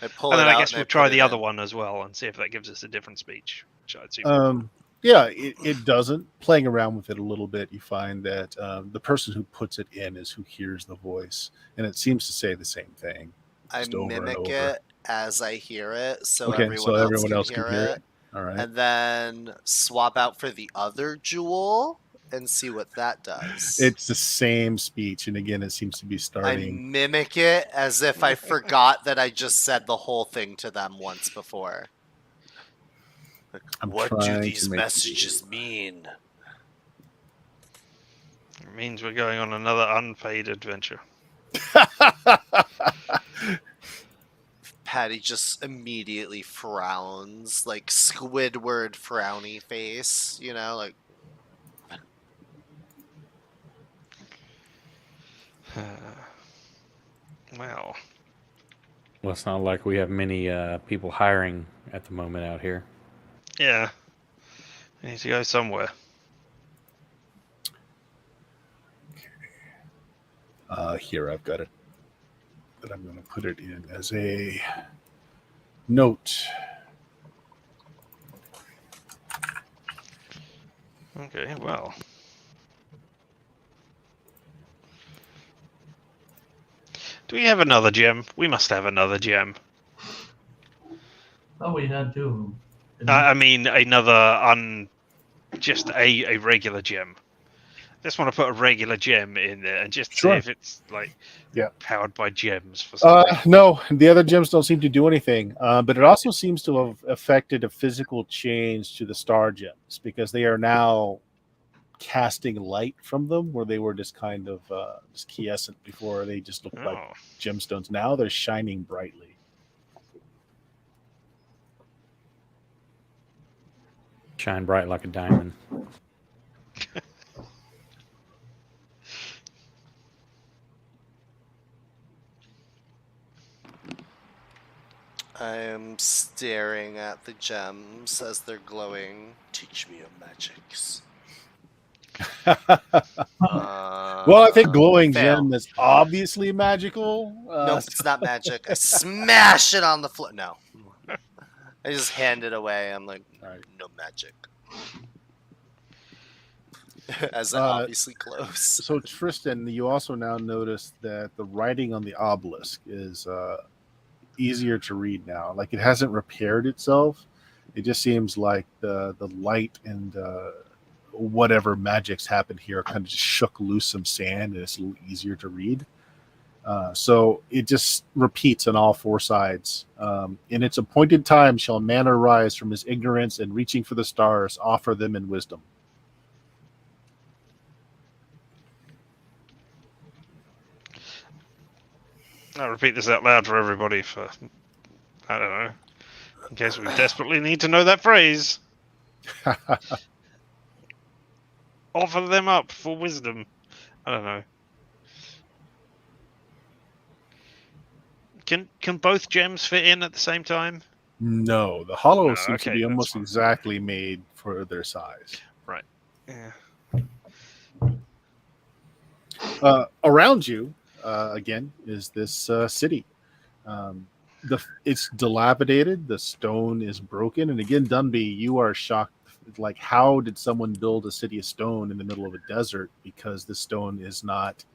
I pull And it then I out guess and we'll I try put the it other in. one as well and see if that gives us a different speech. Which I'd assume. Yeah, it doesn't. Playing around with it a little bit, you find that the person who puts it in is who hears the voice, and it seems to say the same thing. I Just over and mimic over. it as I hear it, so Okay, so everyone else can hear it. All right. and then swap out for the other jewel and see what that does. It's the same speech, and again, it seems to be I starting. mimic it as if I forgot that I just said the whole thing to them once before. Like, I'm what do trying to these make messages mean? It means we're going on another unpaid adventure. Patty just immediately frowns, like Squidward frowny face, you know, like Well, Well, it's not like we have many people hiring at the moment out here. yeah. We need to go somewhere. Here, I've got it. But I'm going to put it in as a note. Okay, well. Do we have another gem? We must have another gem. Oh, we had two of them. I mean, another just a regular gem. Just want to put a regular gem in there and just Sure. see if it's like Yeah. powered by gems for some reason. No, the other gems don't seem to do anything, but it also seems to have affected a physical change to the star gems because they are now casting light from them where they were just kind of just quiescent before. They just looked like Oh, gemstones. Now they're shining brightly. Shine bright like a diamond. I am staring at the gems as they're glowing. Teach me your magics. Well, I think glowing fail. gem is obviously magical. Nope, it's not magic. I smash it on the floor. No. I just hand it away. I'm like, Alright. no magic. As it Uh, obviously glows. So Tristan, you also now notice that the writing on the obelisk is easier to read now. Like it hasn't repaired itself. It just seems like the light and whatever magics happened here kind of just shook loose some sand, and it's a little easier to read. So it just repeats on all four sides. In its appointed time shall man arise from his ignorance, and reaching for the stars, offer them in wisdom. I'll repeat this out loud for everybody for, I don't know, in case we desperately need to know that phrase. Offer them up for wisdom. I don't know. Can both gems fit in at the same time? No, the hollow No, seems to okay, be that's almost fine. exactly made for their size. Right. Yeah. Around you, again, is this city. It's dilapidated. The stone is broken, and again, Dunby, you are shocked. Like, how did someone build a city of stone in the middle of a desert? Because the stone is not.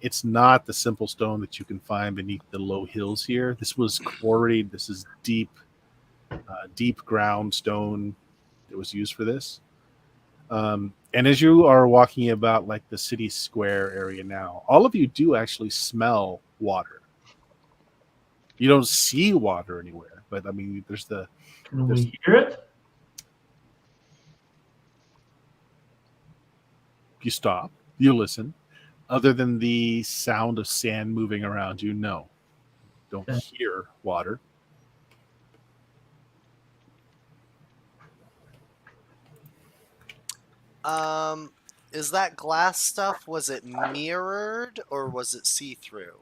It's not the simple stone that you can find beneath the low hills here. This was quarried. This is deep ground stone that was used for this. And as you are walking about like the city square area now, all of you do actually smell water. You don't see water anywhere, but I mean, Can we hear it? you stop, you listen. Other than the sound of sand moving around you, no, don't Okay. hear water. Is that glass stuff, was it mirrored or was it see-through?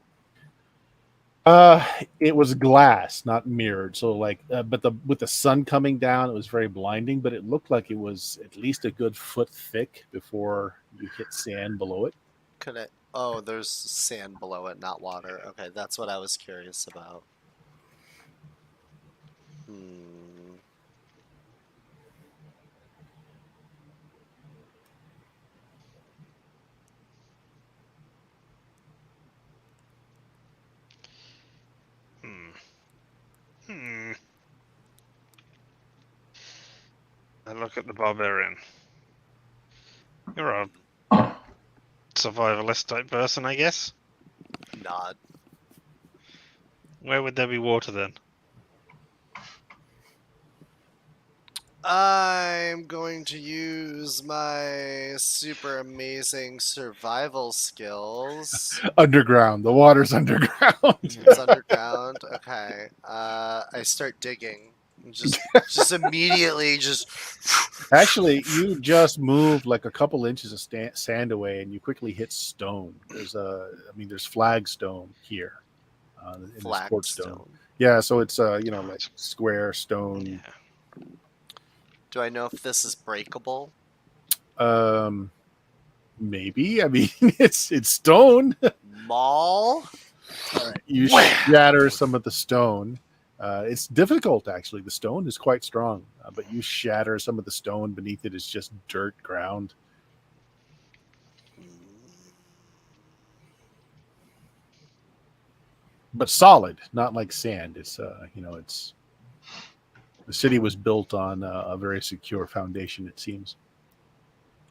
It was glass, not mirrored. So but with the sun coming down, it was very blinding. But it looked like it was at least a good foot thick before you hit sand below it. Could it? Oh, there's sand below it, not water. Okay, that's what I was curious about. Hmm. Hmm. I look at the barbarian. You're a survivalist type person, I guess. Nod. Where would there be water then? I'm going to use my super amazing survival skills. Underground. The water's underground. It's underground. Okay. I start digging. Just immediately just. Actually, you just moved like a couple inches of sand away, and you quickly hit stone. There's flagstone here in this quartz stone. Flagstone. Yeah, so it's like square stone. Yeah. Do I know if this is breakable? Maybe. I mean, it's stone. Maul? You shatter some of the stone. It's difficult, actually. The stone is quite strong, but you shatter some of the stone. Beneath it is just dirt ground. But solid, not like sand. It's it's the city was built on a very secure foundation, it seems.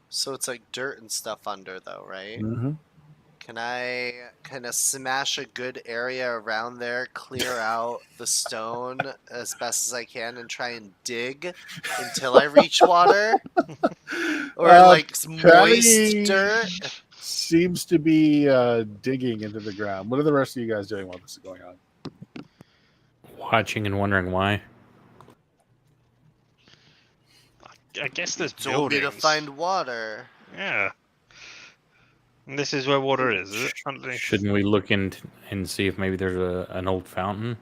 So it's like dirt and stuff under, though, right? Mm-hmm. Can I kind of smash a good area around there, clear out the stone as best as I can, and try and dig until I reach water? Or moist dirt? Seems to be digging into the ground. What are the rest of you guys doing while this is going on? Watching and wondering why. I guess there's Told me buildings. to find water. Yeah. And this is where water is it? Underneath? Shouldn't we look in and see if maybe there's an old fountain?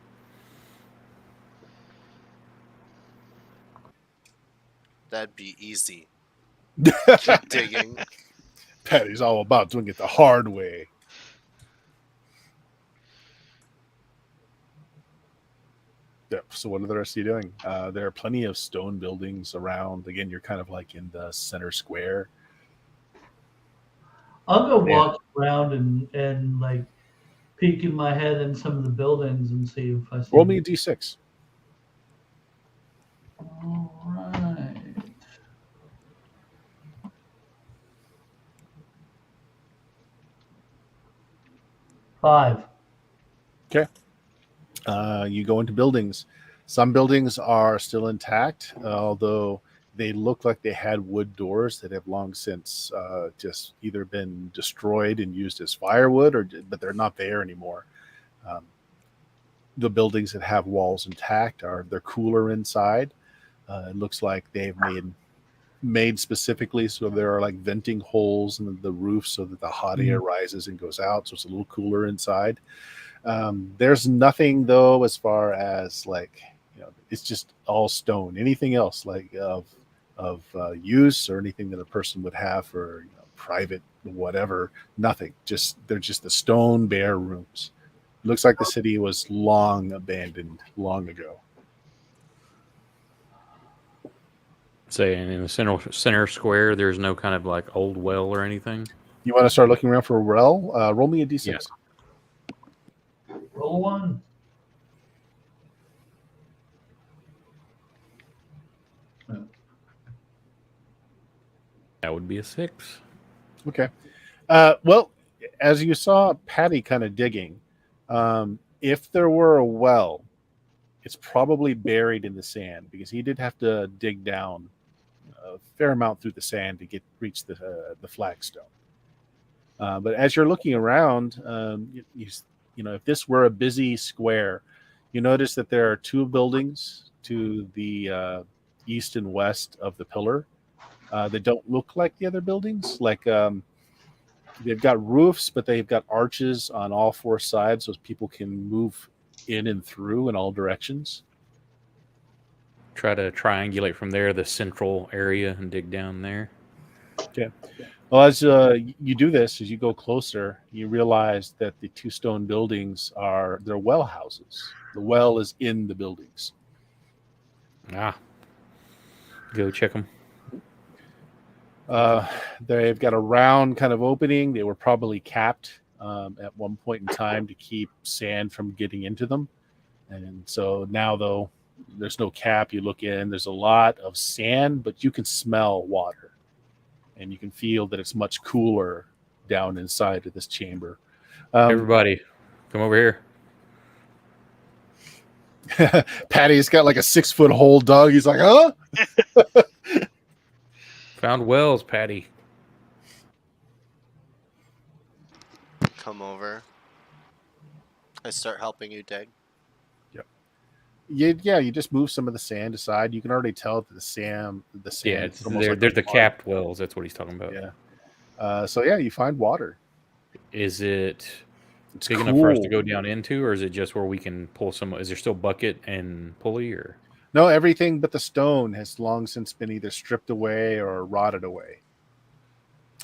That'd be easy. Keep digging. Patty's all about doing it the hard way. Yep. So what are the rest of you doing? There are plenty of stone buildings around. Again, you're kind of like in the center square. I'll go walk around and like peek in my head in some of the buildings and see if I see. Roll me a d6. All right. Five. Okay. You go into buildings. Some buildings are still intact, although they look like they had wood doors that have long since just either been destroyed and used as firewood, but they're not there anymore. The buildings that have walls intact they're cooler inside. It looks like they've made specifically so there are like venting holes in the roof so that the hot air rises and goes out, so it's a little cooler inside. There's nothing though as far as it's just all stone. Anything else like of use or anything that a person would have for private whatever, nothing. They're just the stone bare rooms. It looks like the city was long abandoned long ago. Say in the center square, there's no kind of like old well or anything. You want to start looking around for a well? Roll me a d6. Yeah. Roll one. That would be a 6. Okay. Well, as you saw Patty kind of digging, if there were a well, it's probably buried in the sand because he did have to dig down a fair amount through the sand to reach the flagstone. But as you're looking around, if this were a busy square, you notice that there are 2 buildings to the east and west of the pillar that don't look like the other buildings. They've got roofs, but they've got arches on all four sides so people can move in and through in all directions. Try to triangulate from there, the central area, and dig down there. Well, as you do this, as you go closer, you realize that the two stone buildings they're well houses. The well is in the buildings. Go check them. They've got a round kind of opening. They were probably capped at one point in time to keep sand from getting into them. And so now, though, there's no cap. You look in, there's a lot of sand, but you can smell water. And you can feel that it's much cooler down inside of this chamber. Everybody, come over here. Patty's got like a 6-foot hole dug. He's like, huh? Found wells, Patty. Come over. I start helping you dig. You just move some of the sand aside. You can already tell that the sand. Yeah, is almost they're like the water. capped wells. That's what he's talking about. Yeah. So you find water. Is it It's big enough for us to go down into, or is it just where we can pull some? Is there still bucket and pulley, or No, everything but the stone has long since been either stripped away or rotted away.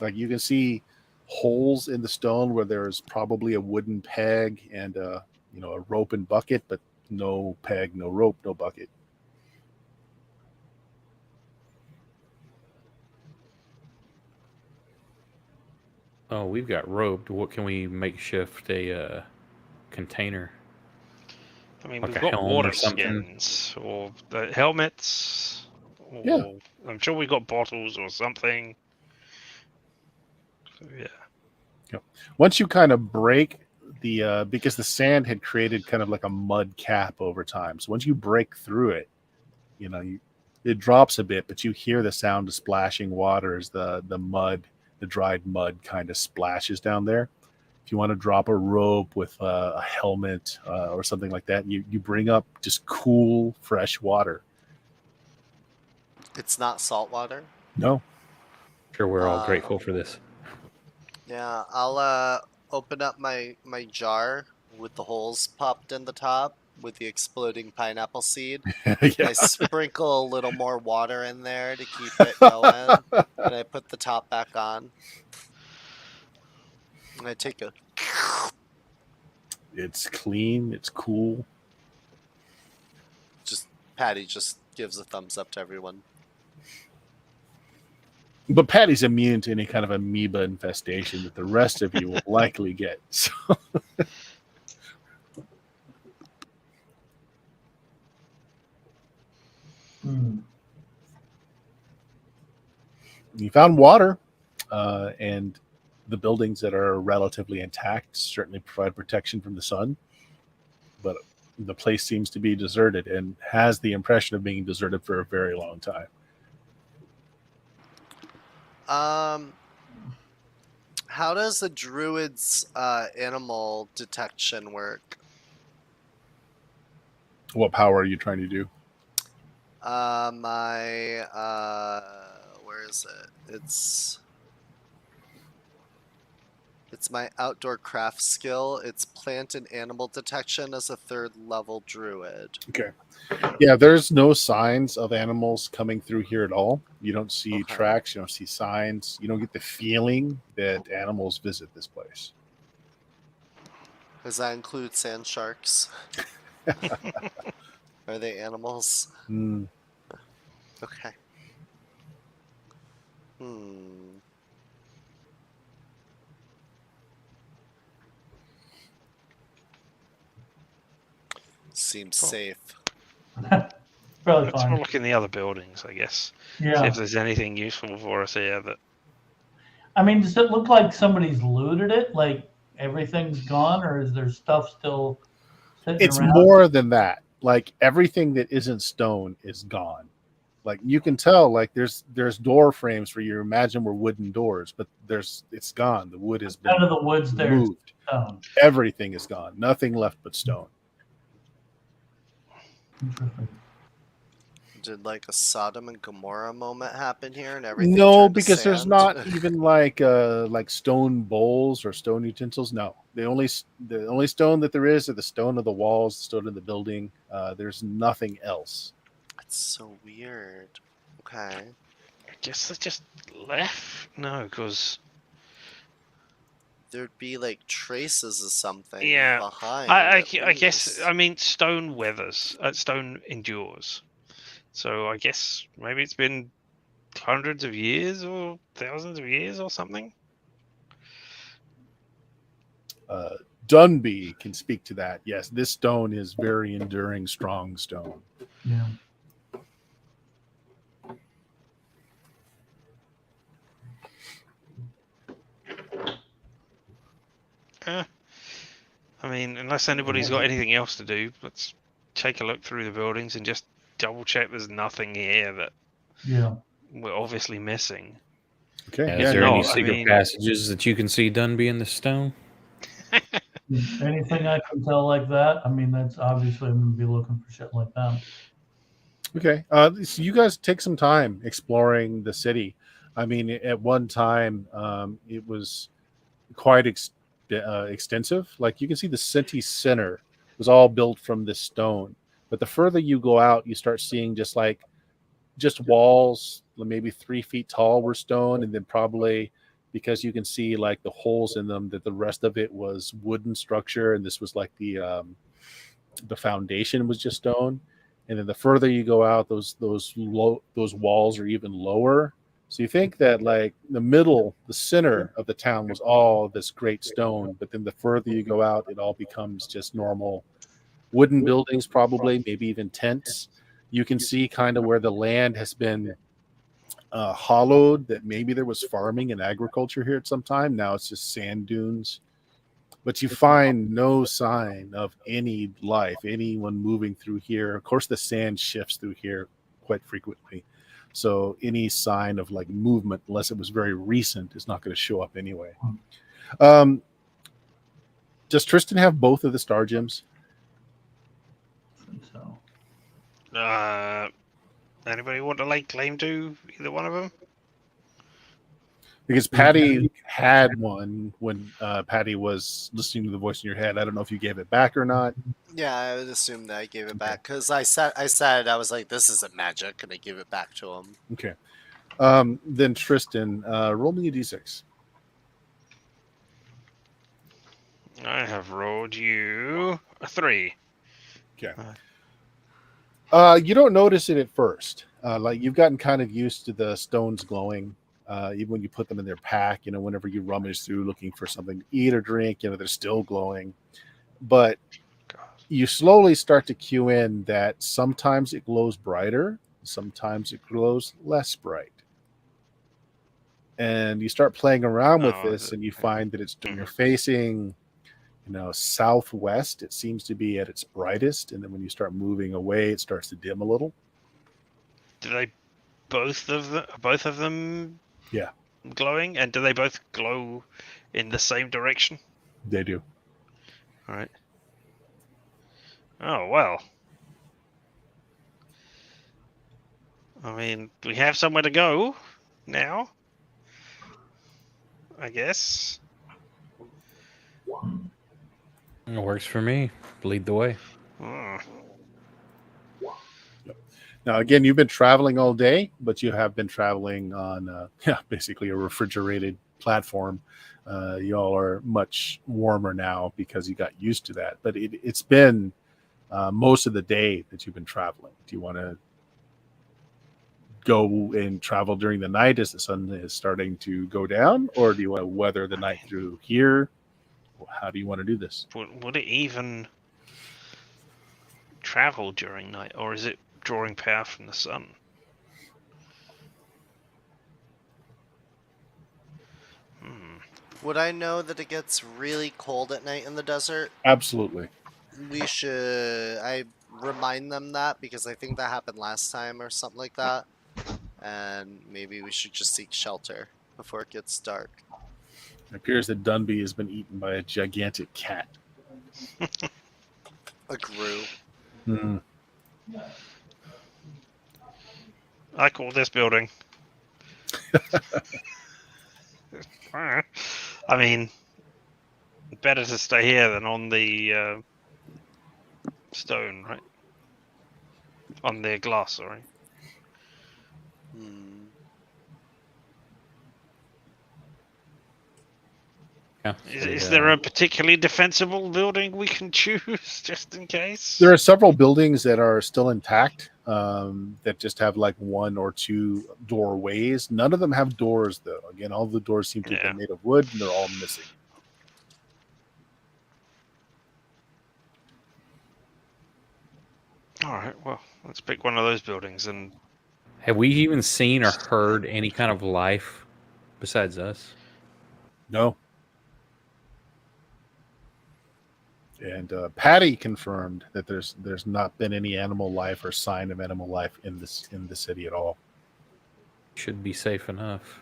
Like you can see holes in the stone where there's probably a wooden peg and a rope and bucket, but no peg, no rope, no bucket. oh, we've got roped? What can we makeshift a container? I mean, Like we've a got helm water or something? skins or the helmets. Or Yeah. I'm sure we got bottles or something. So, yeah. Once you kind of break because the sand had created kind of like a mud cap over time. So once you break through it, it drops a bit, but you hear the sound of splashing water as the dried mud kind of splashes down there. If you want to drop a rope with a helmet or something like that, you bring up just cool, fresh water. It's not salt water. No. Sure, we're all grateful for this. Yeah, I'll open up my jar with the holes popped in the top with the exploding pineapple seed. Yeah. I sprinkle a little more water in there to keep it going, and I put the top back on. And I take a. It's clean. It's cool. Patty just gives a thumbs up to everyone. But Patty's immune to any kind of amoeba infestation that the rest of you will likely get. So. You found water, and the buildings that are relatively intact certainly provide protection from the sun. But the place seems to be deserted and has the impression of being deserted for a very long time. How does the druid's animal detection work? What power are you trying to do? Where is it? It's my outdoor craft skill. It's plant and animal detection as a 3rd level druid. Okay. Yeah, there's no signs of animals coming through here at all. You don't see tracks. You don't see signs. You don't get the feeling that animals visit this place. Does that include sand sharks? Are they animals? Okay. Seems safe. Probably Let's have a fine. look in the other buildings, I guess. See Yeah. if there's anything useful for us here. That I mean, does it look like somebody's looted it? Like everything's gone, or is there stuff still sitting It's around? more than that. Like everything that isn't stone is gone. Like you can tell, like there's door frames for you imagine were wooden doors, but it's gone. The wood has been None of the woods there is moved. stone. Everything is gone. Nothing left but stone. Interesting. Did like a Sodom and Gomorrah moment happen here, and everything? No, turned to because there's sand? not even like stone bowls or stone utensils. No, the only stone that there is are the stone of the walls, the stone of the building. There's nothing else. That's so weird. Okay. I guess they just left. No, because There'd be like traces of something yeah, behind. I at guess least. I mean stone weathers. Stone endures. So I guess maybe it's been hundreds of years or thousands of years or something. Dunby can speak to that. Yes, this stone is very enduring, strong stone. Yeah. I mean, unless anybody's got anything else to do, let's take a look through the buildings and just double check there's nothing here that Yeah. we're obviously missing. Okay. Is Yeah, there no, any I secret mean- passages that you can see Dunby in the stone? Anything I can tell like that, I mean, that's obviously I'm going to be looking for shit like that. Okay. So you guys take some time exploring the city. I mean, at one time, it was quite extensive. Like you can see the city center was all built from this stone. But the further you go out, you start seeing just walls, maybe 3 feet tall, were stone, and then probably because you can see like the holes in them, that the rest of it was wooden structure, and this was like the foundation was just stone. And then the further you go out, those walls are even lower. So you think that like the center of the town was all this great stone, but then the further you go out, it all becomes just normal wooden buildings, probably maybe even tents. You can see kind of where the land has been hollowed, that maybe there was farming and agriculture here at some time. Now it's just sand dunes. But you find no sign of any life, anyone moving through here. Of course, the sand shifts through here quite frequently. So any sign of like movement, unless it was very recent, is not going to show up anyway. Does Tristan have both of the star gems? So Anybody want to lay claim to either one of them? Because Patty had one when Patty was listening to the voice in your head. I don't know if you gave it back or not. Yeah, I would assume that I gave it back because I said I was like, this isn't magic, and I gave it back to him. Okay. Then Tristan, roll me a d6. I have rolled you a 3. Okay. You don't notice it at first. Like you've gotten kind of used to the stones glowing. Even when you put them in their pack, whenever you rummage through looking for something to eat or drink, they're still glowing. But you slowly start to cue in that sometimes it glows brighter, sometimes it glows less bright. And you start playing around with this, and you find that when you're facing, southwest, it seems to be at its brightest, and then when you start moving away, it starts to dim a little. Do they both of them? Yeah. Glowing, and do they both glow in the same direction? They do. All right. Oh well. I mean, we have somewhere to go now, I guess. It works for me. Lead the way. Oh. Now, again, you've been traveling all day, but you have been traveling on basically a refrigerated platform. You all are much warmer now because you got used to that. But it's been most of the day that you've been traveling. Do you want to go and travel during the night as the sun is starting to go down, or do you want to weather the night through here? How do you want to do this? Would it even travel during night, or is it drawing power from the sun? Would I know that it gets really cold at night in the desert? Absolutely. I remind them that because I think that happened last time or something like that. And maybe we should just seek shelter before it gets dark. It appears that Dunby has been eaten by a gigantic cat. A grue. Hmm. I call this building. I mean, better to stay here than on the stone, right? On the glass, sorry. Hmm. Yeah, Is there a particularly defensible building we can choose just in case? There are several buildings that are still intact that just have like one or two doorways. None of them have doors, though. Again, all the doors seem to have been made of wood, and they're all missing. All right, well, let's pick one of those buildings. And have we even seen or heard any kind of life besides us? No. And Patty confirmed that there's not been any animal life or sign of animal life in the city at all. Should be safe enough.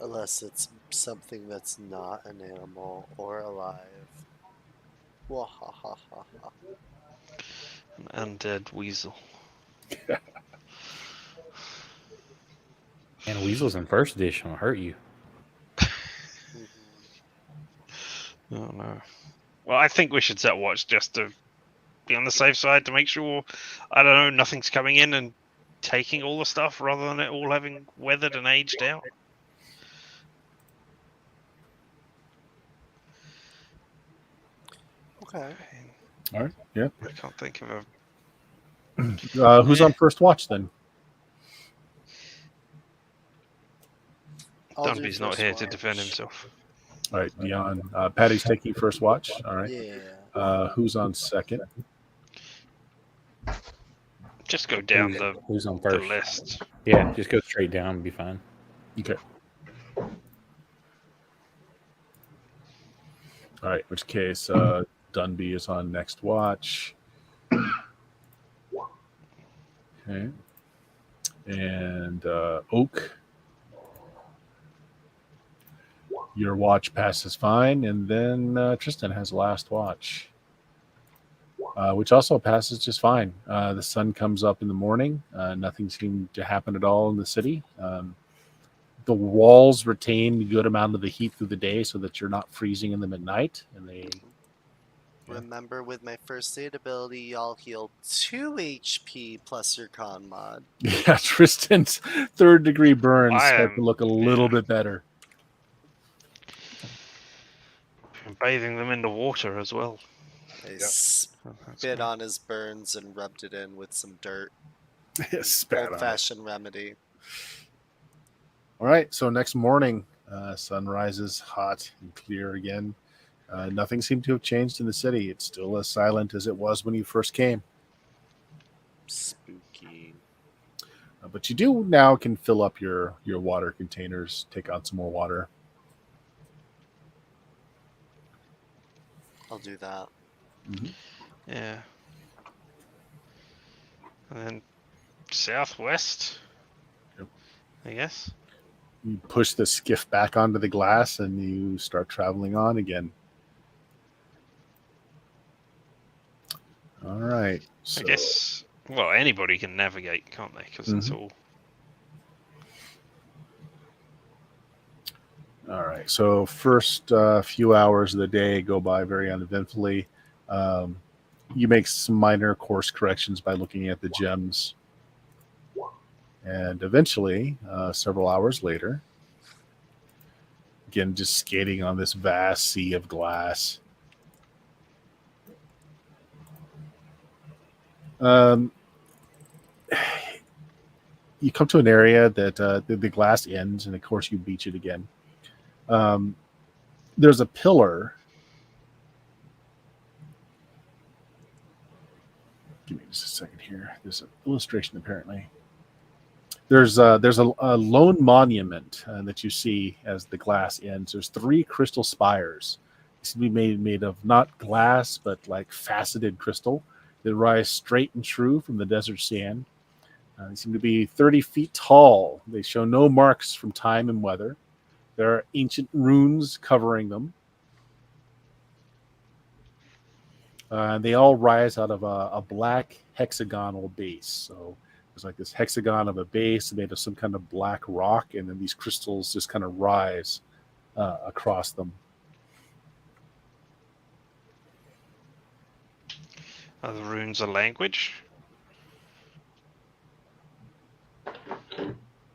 Unless it's something that's not an animal or alive. Wahahaha. an undead weasel. And weasels in first edition will hurt you. Oh no. Well, I think we should set watch just to be on the safe side to make sure, I don't know, nothing's coming in and taking all the stuff rather than it all having weathered and aged out. Okay. All right. Yeah. I can't think of a. Who's on first watch then? I'll do Dunby's not first here to defend watch. himself. All right, Dion. Patty's taking first watch. All right. Yeah. Who's on second? Just go down Who's on the first? list. Yeah, just go straight down and be fine. Okay. All right. In which case, Dunby is on next watch. Okay. And Oak, your watch passes fine, and then Tristan has last watch, which also passes just fine. The sun comes up in the morning. Nothing seemed to happen at all in the city. The walls retain a good amount of the heat through the day so that you're not freezing in them at night. And they Remember, with my first aid ability, y'all heal 2 HP plus your con mod. yeah, Tristan's third degree burns start to look a little bit better. And bathing them in the water as well. I That's spit on his burns and rubbed it in with some dirt. Spat on it. Old-fashioned remedy. All right, so next morning, sun rises hot and clear again. Nothing seemed to have changed in the city. It's still as silent as it was when you first came. Spooky. But you do now can fill up your water containers, take out some more water. I'll do that. Mm-hmm. Yeah. And then southwest, Yep. I guess. You push the skiff back onto the glass and you start traveling on again. All right. So, I guess, well, anybody can navigate, can't they? Because it's all. all right. So first few hours of the day go by very uneventfully. You make some minor course corrections by looking at the gems. And eventually, several hours later, again, just skating on this vast sea of glass. You come to an area that the glass ends, and of course you beach it again. There's a pillar. Give me just a second here. There's an illustration apparently. There's a lone monument that you see as the glass ends. There's 3 crystal spires. They seem to be made of not glass but like faceted crystal that rise straight and true from the desert sand. They seem to be 30 feet tall. They show no marks from time and weather. There are ancient runes covering them. They all rise out of a black hexagonal base. So There's like this hexagon of a base made of some kind of black rock, and then these crystals just kind of rise across them. Are the runes a language?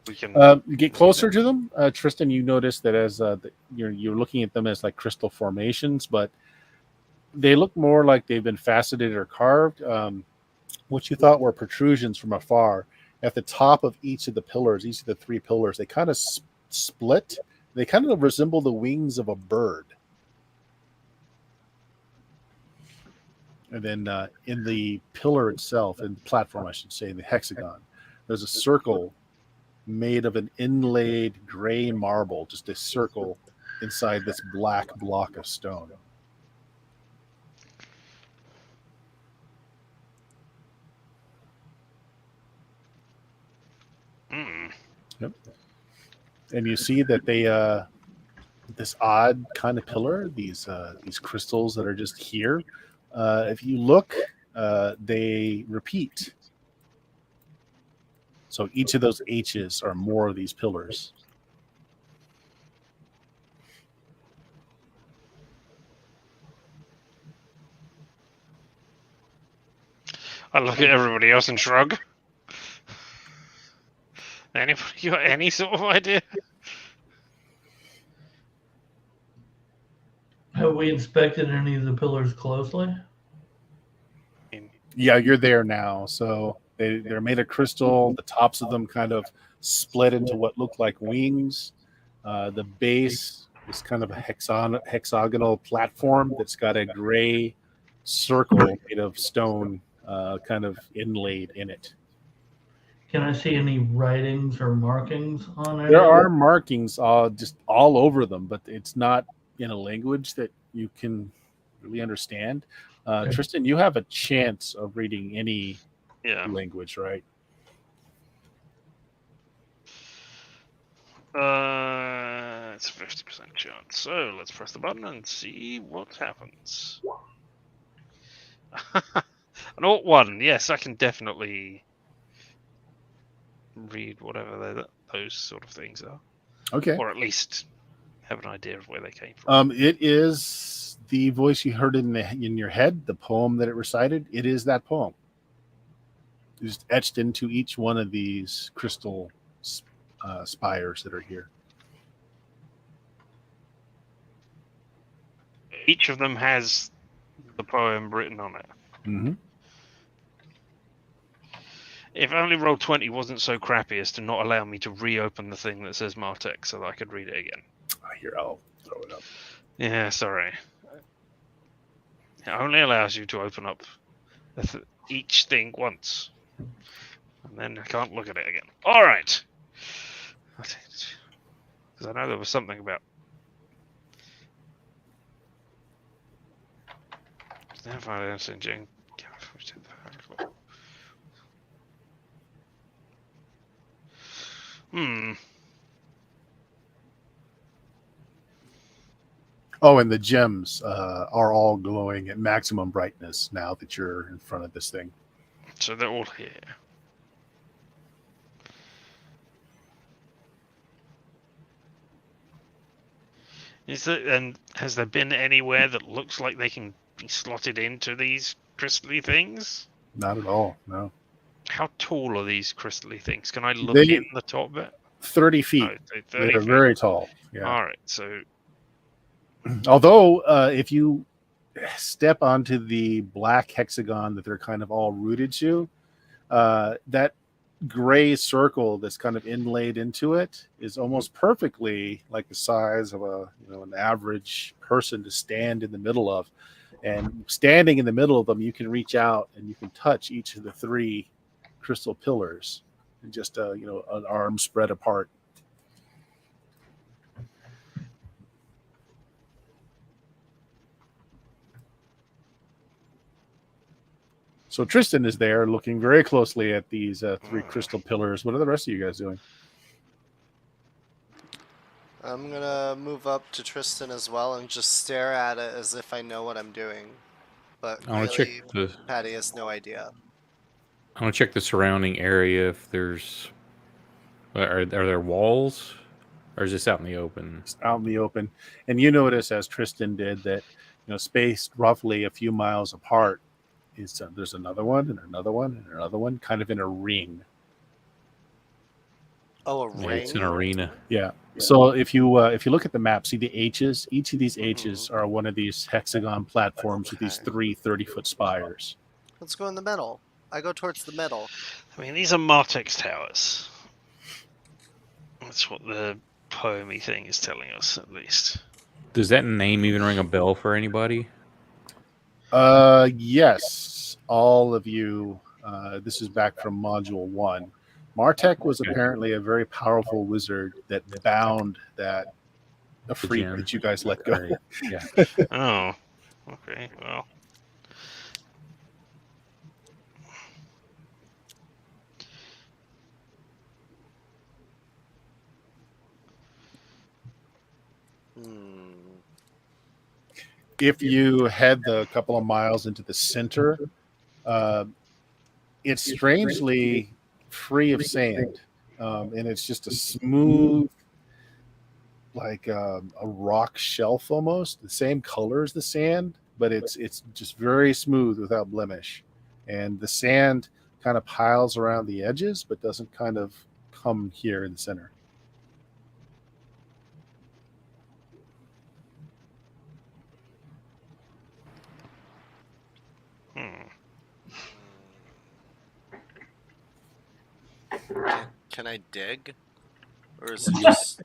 We can. You get closer to them, Tristan. You notice that as you're looking at them as like crystal formations, but they look more like they've been faceted or carved. What you thought were protrusions from afar, at the top of each of the pillars, each of the three pillars, they kind of split. They kind of resemble the wings of a bird. And then in the pillar itself, in the platform, I should say, in the hexagon, there's a circle made of an inlaid gray marble, just a circle inside this black block of stone. Yep. And you see that they this odd kind of pillar, these crystals that are just here. If you look, they repeat. So each of those H's are more of these pillars. I look at everybody else and shrug. Anybody got any sort of idea? Have we inspected any of the pillars closely? Yeah, you're there now. So they're made of crystal. The tops of them kind of split into what look like wings. The base is kind of a hexagonal platform that's got a gray circle made of stone kind of inlaid in it. Can I see any writings or markings on it? There are markings just all over them, but it's not in a language that you can really understand. Okay. Tristan, you have a chance of reading any Yeah. language, right? It's a 50% chance. So let's press the button and see what happens. An alt 1. Yes, I can definitely read whatever those sort of things are. Okay. Or at least have an idea of where they came from. It is the voice you heard in your head, the poem that it recited. It is that poem. It's just etched into each one of these crystal spires that are here. Each of them has the poem written on it. Mm-hmm. If only Roll20 wasn't so crappy as to not allow me to reopen the thing that says Martek so that I could read it again. Here, I'll throw it up. Yeah, sorry. It only allows you to open up each thing once. And then I can't look at it again. Alright! Because I know there was something about... Oh, and the gems are all glowing at maximum brightness now that you're in front of this thing. So they're all here. And has there been anywhere that looks like they can be slotted into these crystally things? Not at all, no. How tall are these crystally things? Can I look They- in the top bit? 30 feet. Oh, 30 They're feet. very tall. Yeah. Alright, so Although, if you step onto the black hexagon that they're kind of all rooted to, that gray circle that's kind of inlaid into it is almost perfectly like the size of an average person to stand in the middle of. And standing in the middle of them, you can reach out and you can touch each of the three crystal pillars, and just an arm spread apart. So Tristan is there looking very closely at these three crystal pillars. What are the rest of you guys doing? I'm gonna move up to Tristan as well and just stare at it as if I know what I'm doing. But I want to really, check the. Patty has no idea. I want to check the surrounding area if there's. Are there walls? Or is this out in the open? It's out in the open. And you notice, as Tristan did, that spaced roughly a few miles apart is there's another one and another one and another one, kind of in a ring. Oh, a Yeah, ring. it's an arena. Yeah. So if you look at the map, see the H's. Each of these H's are one of these hexagon platforms with these Okay. 3 30-foot spires. Let's go in the middle. I go towards the middle. I mean, these are Martek's towers. That's what the poemy thing is telling us, at least. Does that name even ring a bell for anybody? Yes, all of you. This is back from Module 1. Martek was apparently a very powerful wizard that bound that freak gem. that you guys let go. Right. Yeah. Oh, okay. Well, If you head the couple of miles into the center, it's strangely free of sand, and it's just a smooth, like a rock shelf almost. The same color as the sand, but it's just very smooth without blemish. And the sand kind of piles around the edges, but doesn't kind of come here in the center. Can I dig? Or is it just...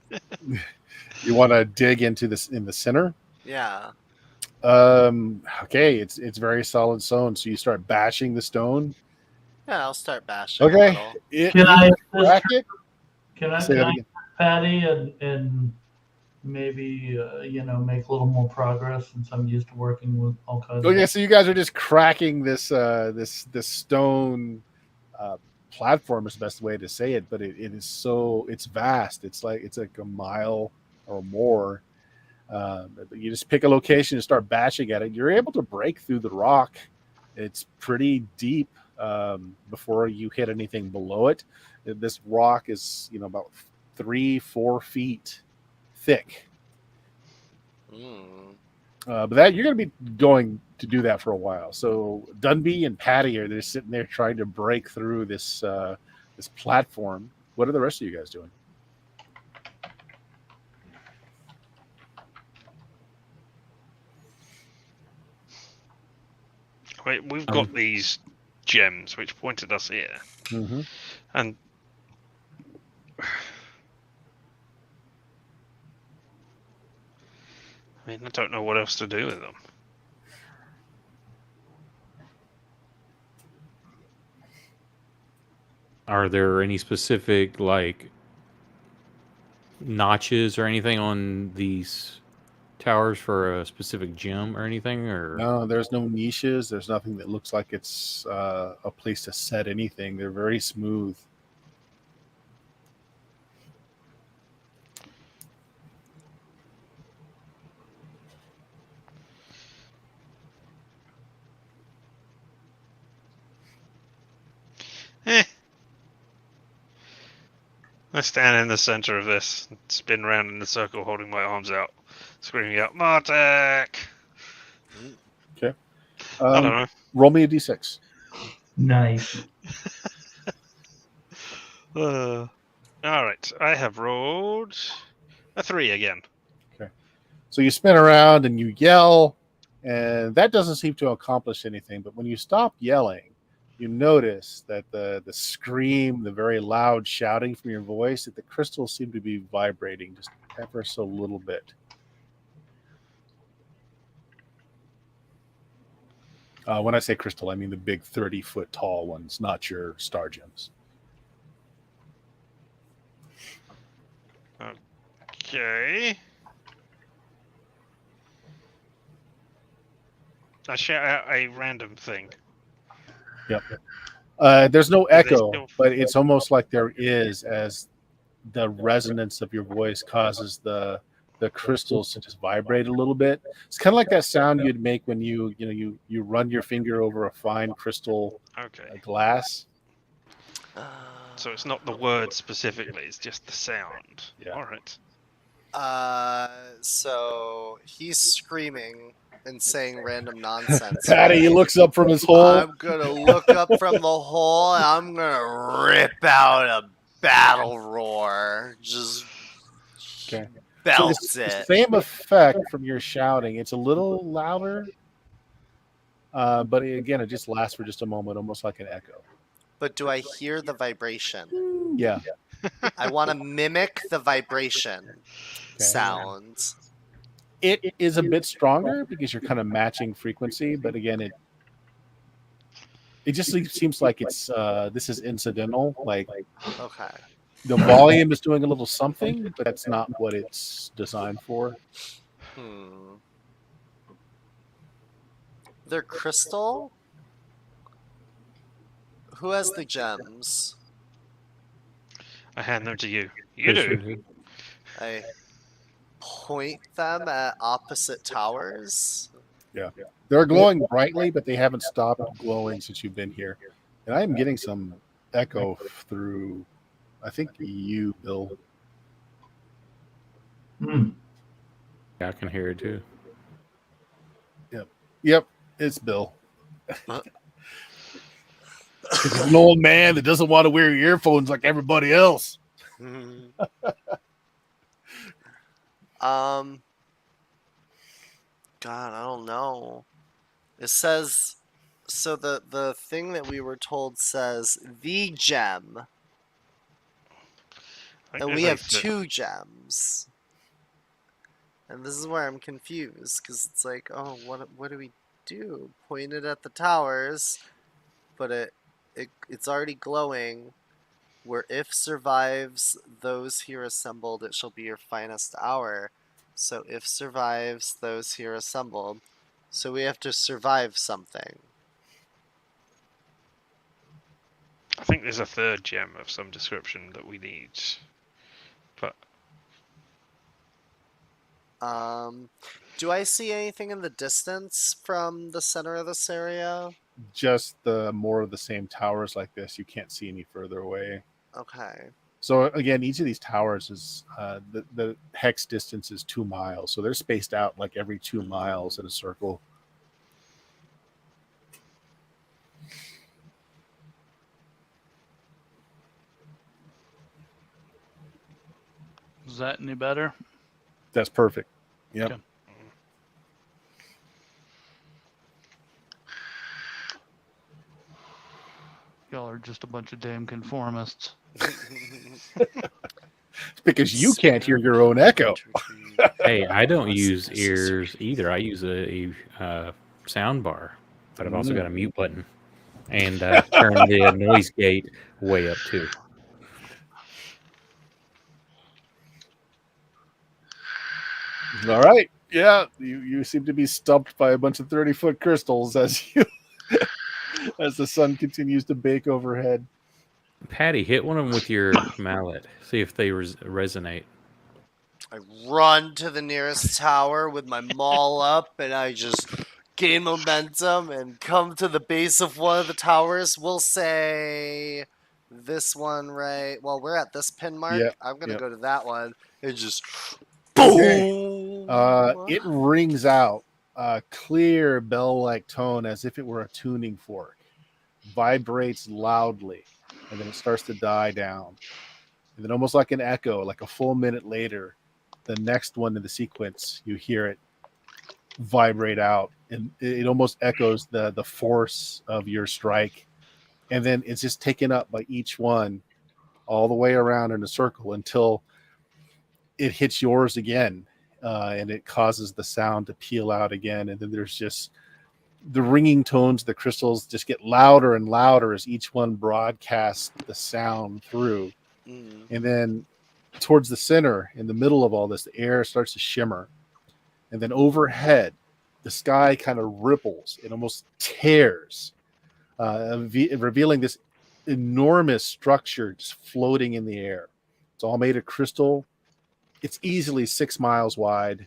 You want to dig into this in the center? Yeah. Okay, it's very solid stone, so you start bashing the stone. Yeah, I'll start bashing a Okay. little. Can I Crack it? Can I, Say can that I again. Patty and maybe make a little more progress since I'm used to working with all kinds Oh of yeah, so you guys are just cracking this this stone platform is the best way to say it, but it's vast. It's like a mile or more. But you just pick a location and start bashing at it. You're able to break through the rock. It's pretty deep before you hit anything below it. This rock is about 3-4 feet thick. But that you're going to be going to do that for a while. So Dunby and Patty are just sitting there trying to break through this this platform. What are the rest of you guys doing? wait, we've got these gems which pointed us here, Mm-hmm. and I mean, I don't know what else to do with them. Are there any specific like notches or anything on these towers for a specific gem or anything? Or No, there's no niches. There's nothing that looks like it's a place to set anything. They're very smooth. I stand in the center of this, spin around in the circle, holding my arms out, screaming out, "Martek!" Okay. I don't know. Roll me a d6. Nice. All right, I have rolled a 3 again. So you spin around and you yell, and that doesn't seem to accomplish anything. But when you stop yelling, you notice that the scream, the very loud shouting from your voice, that the crystals seem to be vibrating just ever so little bit. When I say crystal, I mean the big 30-foot tall ones, not your star gems. Okay. I shout out a random thing. Yep. There's no they echo, still- but it's almost like there is, as the resonance of your voice causes the crystals to just vibrate a little bit. It's kind of like that sound you'd make when you run your finger over a fine crystal Okay. glass. So it's not the word specifically; it's just the sound. Yeah. All right. So he's screaming and saying random nonsense. Patty he right? looks up from his hole. I'm gonna look up from the hole and I'm gonna rip out a battle roar. Just Okay. So belts the it. same effect from your shouting. It's a little louder, but again, it just lasts for just a moment, almost like an echo. But do I hear the vibration? Yeah. I want to mimic the vibration Okay. sound. It is a bit stronger because you're kind of matching frequency, but again, it just seems like it's this is incidental. Like Okay. the volume is doing a little something, but that's not what it's designed for. They're crystal? Who has the gems? I hand them to you. You do. I point them at opposite towers. They're glowing brightly, but they haven't stopped glowing since you've been here. And I am getting some echo through, I think you, Bill. Hmm. Yeah, I can hear it too. Yep, it's Bill. He's an old man that doesn't want to wear earphones like everybody else. God, I don't know. It says, so the thing that we were told says the gem, I think and there's we like have 2 gems. And this is where I'm confused, because it's like, oh, what do we do? Point it at the towers, but it's already glowing. Where if survives those here assembled, it shall be your finest hour. So if survives those here assembled, so we have to survive something. I think there's a third gem of some description that we need. But Do I see anything in the distance from the center of this area? Just the more of the same towers like this. You can't see any further away. Okay. So again, each of these towers is the hex distance is 2 miles. So they're spaced out like every 2 miles in a circle. Is that any better? That's perfect. Yep. Okay. Y'all are just a bunch of damn conformists. It's because you can't hear your own echo. Hey, I don't use ears either. I use a sound bar, but I've also got a mute button and turn the noise gate way up too. All right. Yeah, you seem to be stumped by a bunch of 30-foot crystals as you as the sun continues to bake overhead. Patty, hit one of them with your mallet. See if they resonate. I run to the nearest tower with my maul up, and I just gain momentum and come to the base of one of the towers. We'll say this one, right? Well, we're at this pin mark. Yep, I'm gonna yep. go to that one and just Okay. boom. It rings out a clear bell-like tone as if it were a tuning fork. Vibrates loudly, and then it starts to die down. And then almost like an echo, like a full minute later, the next one in the sequence, you hear it vibrate out. And it almost echoes the force of your strike. And then it's just taken up by each one all the way around in a circle until it hits yours again. And it causes the sound to peel out again. And then there's just the ringing tones, the crystals just get louder and louder as each one broadcasts the sound through. And then towards the center, in the middle of all this, the air starts to shimmer. And then overhead, the sky kind of ripples. It almost tears, revealing this enormous structure just floating in the air. It's all made of crystal. It's easily 6 miles wide.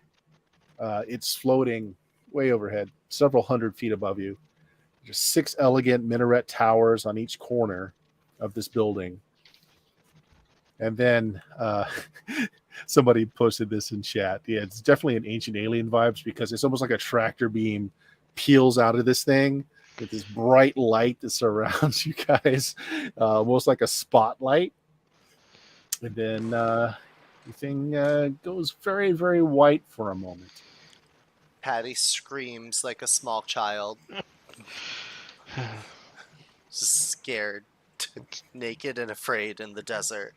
It's floating way overhead, several hundred feet above you. There's 6 elegant minaret towers on each corner. of this building. And then somebody posted this in chat. Yeah, it's definitely an Ancient Alien vibes because it's almost like a tractor beam peels out of this thing with this bright light that surrounds you guys, almost like a spotlight. And then the thing goes very, very white for a moment. Patty screams like a small child, just scared, naked and afraid in the desert.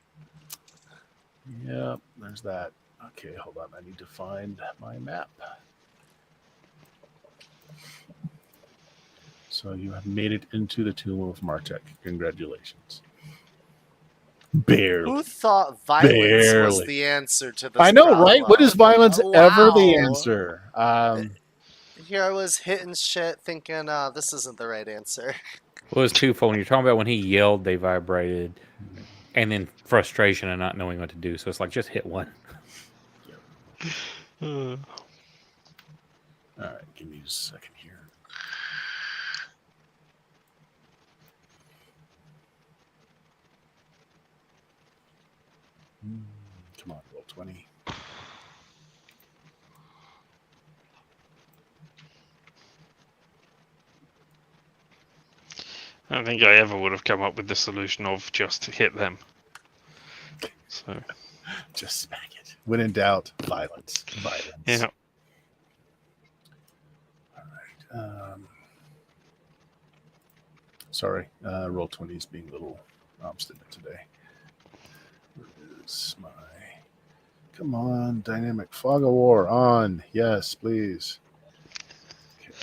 Yep, there's that. Okay, hold on. I need to find my map. So you have made it into the tomb of Martek. Congratulations. Barely. Who thought violence was Barely. the answer to this I know, problem? right? What is violence ever the Wow. answer? Here I was hitting shit thinking, this isn't the right answer. Well, it was twofold. When you're talking about when he yelled, they vibrated, and then frustration and not knowing what to do. So it's like, just hit one. All right, give me a second here. Come on, roll 20. I don't think I ever would have come up with the solution of just hit them. So Just smack it. When in doubt, violence. Violence. yeah. All right. Sorry, roll 20 is being a little obstinate today. Where is my... Come on, dynamic fog of war on. Yes, please. Okay.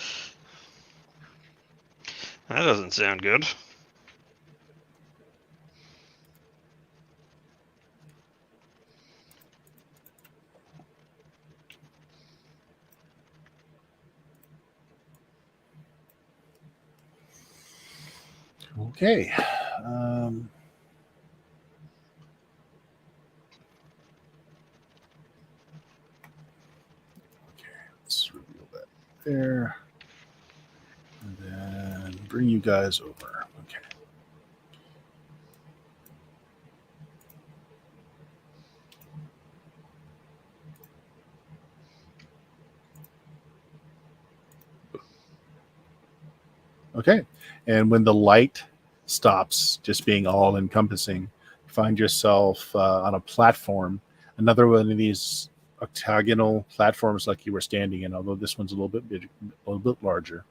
That doesn't sound good. Okay. Let's reveal that there. And then bring you guys over. Okay. Okay. And when the light stops just being all encompassing, you find yourself on a platform, another one of these octagonal platforms like you were standing in, although this one's a little bit big, a little bit larger.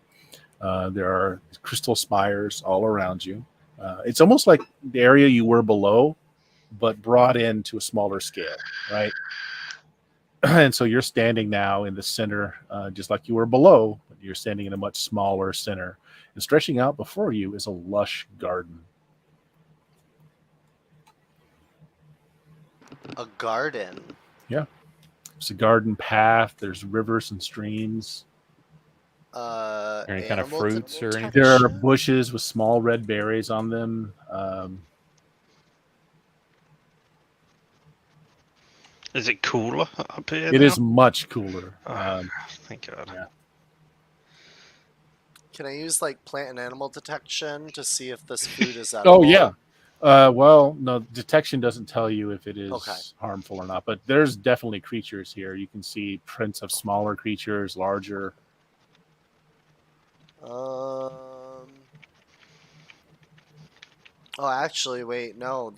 There are crystal spires all around you. It's almost like the area you were below, but brought in to a smaller scale, right? And so you're standing now in the center, just like you were below, but you're standing in a much smaller center. And stretching out before you is a lush garden. A garden. Yeah. It's a garden path. There's rivers and streams. Any kind of Animal fruits or anything? There are detection? bushes with small red berries on them. Is it cooler up here? It now? is much cooler. Thank God. Yeah. Can I use like plant and animal detection to see if this food is edible? Oh, yeah. Well, no, detection doesn't tell you if it is Okay. harmful or not, but there's definitely creatures here. You can see prints of smaller creatures, larger. Oh, actually, wait, no,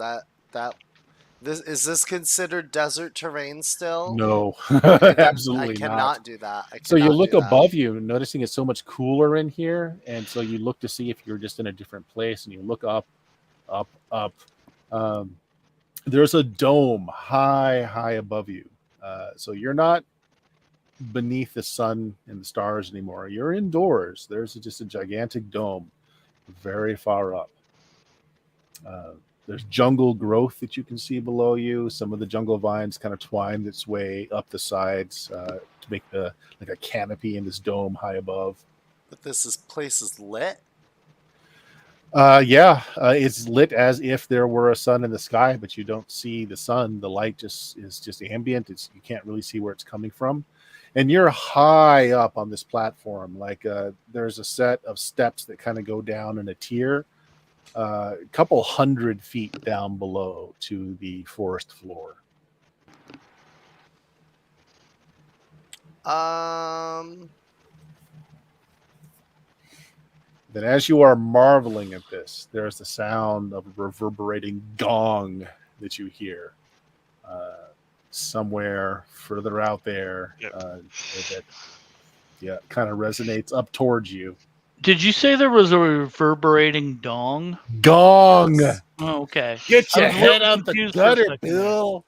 this is this considered desert terrain still? No, Okay, absolutely I cannot not. do that. So you cannot look do that. above you, noticing it's so much cooler in here, and so you look to see if you're just in a different place, and you look up. There's a dome high above you, so you're not beneath the sun and the stars anymore. You're indoors. There's just a gigantic dome very far up. There's jungle growth that you can see below you. Some of the jungle vines kind of twine its way up the sides to make like a canopy in this dome high above. But this place is lit. It's lit as if there were a sun in the sky, but you don't see the sun. The light is just ambient. You can't really see where it's coming from, and you're high up on this platform. Like there's a set of steps that kind of go down in a tier, a couple 100 feet down below to the forest floor. Then, as you are marveling at this, there's the sound of a reverberating gong that you hear somewhere further out there. Yep. That kind of resonates up towards you. Did you say there was a reverberating dong? Gong! Yes. Oh, okay. Get I your was a head little out the confused for a gutter, second there. Bill!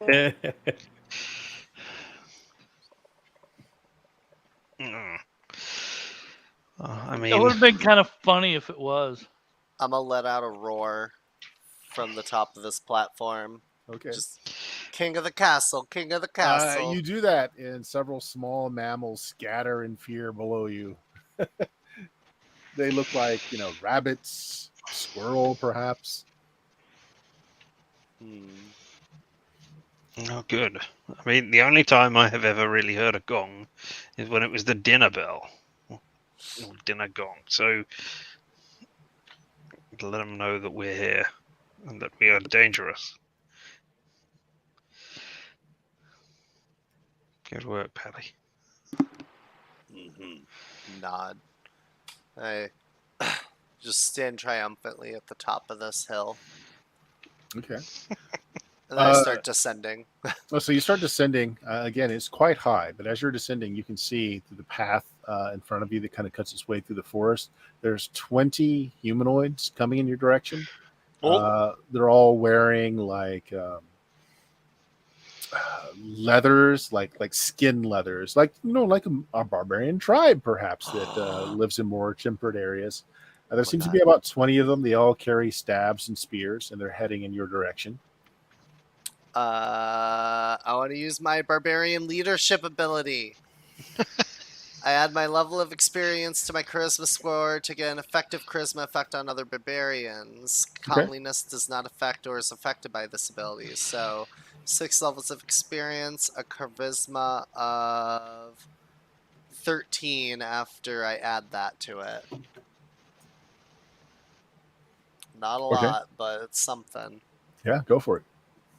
Mm. I It mean, would have been kind of funny if it was. I'm gonna let out a roar from the top of this platform. Okay. Just king of the castle, king of the castle. You do that, and several small mammals scatter in fear below you. They look like, rabbits, squirrel, perhaps. oh, good. I mean, the only time I have ever really heard a gong is when it was the dinner bell. Or dinner gong. So, let them know that we're here and that we are dangerous. Good work, Paddy. Nod. I just stand triumphantly at the top of this hill. Okay. And then I start descending. So you start descending. Again, it's quite high, but as you're descending, you can see through the path in front of you that kind of cuts its way through the forest. There's 20 humanoids coming in your direction. They're all wearing like leathers, like skin leathers, like a barbarian tribe perhaps that lives in more temperate areas. There seems to be about 20 of them. They all carry stabs and spears, and they're heading in your direction. I want to use my barbarian leadership ability. I add my level of experience to my charisma score to get an effective charisma effect on other barbarians. Okay. Comeliness does not affect or is affected by this ability. So 6 levels of experience, a charisma of 13 after I add that to it. Not a lot, but it's something. Yeah, go for it.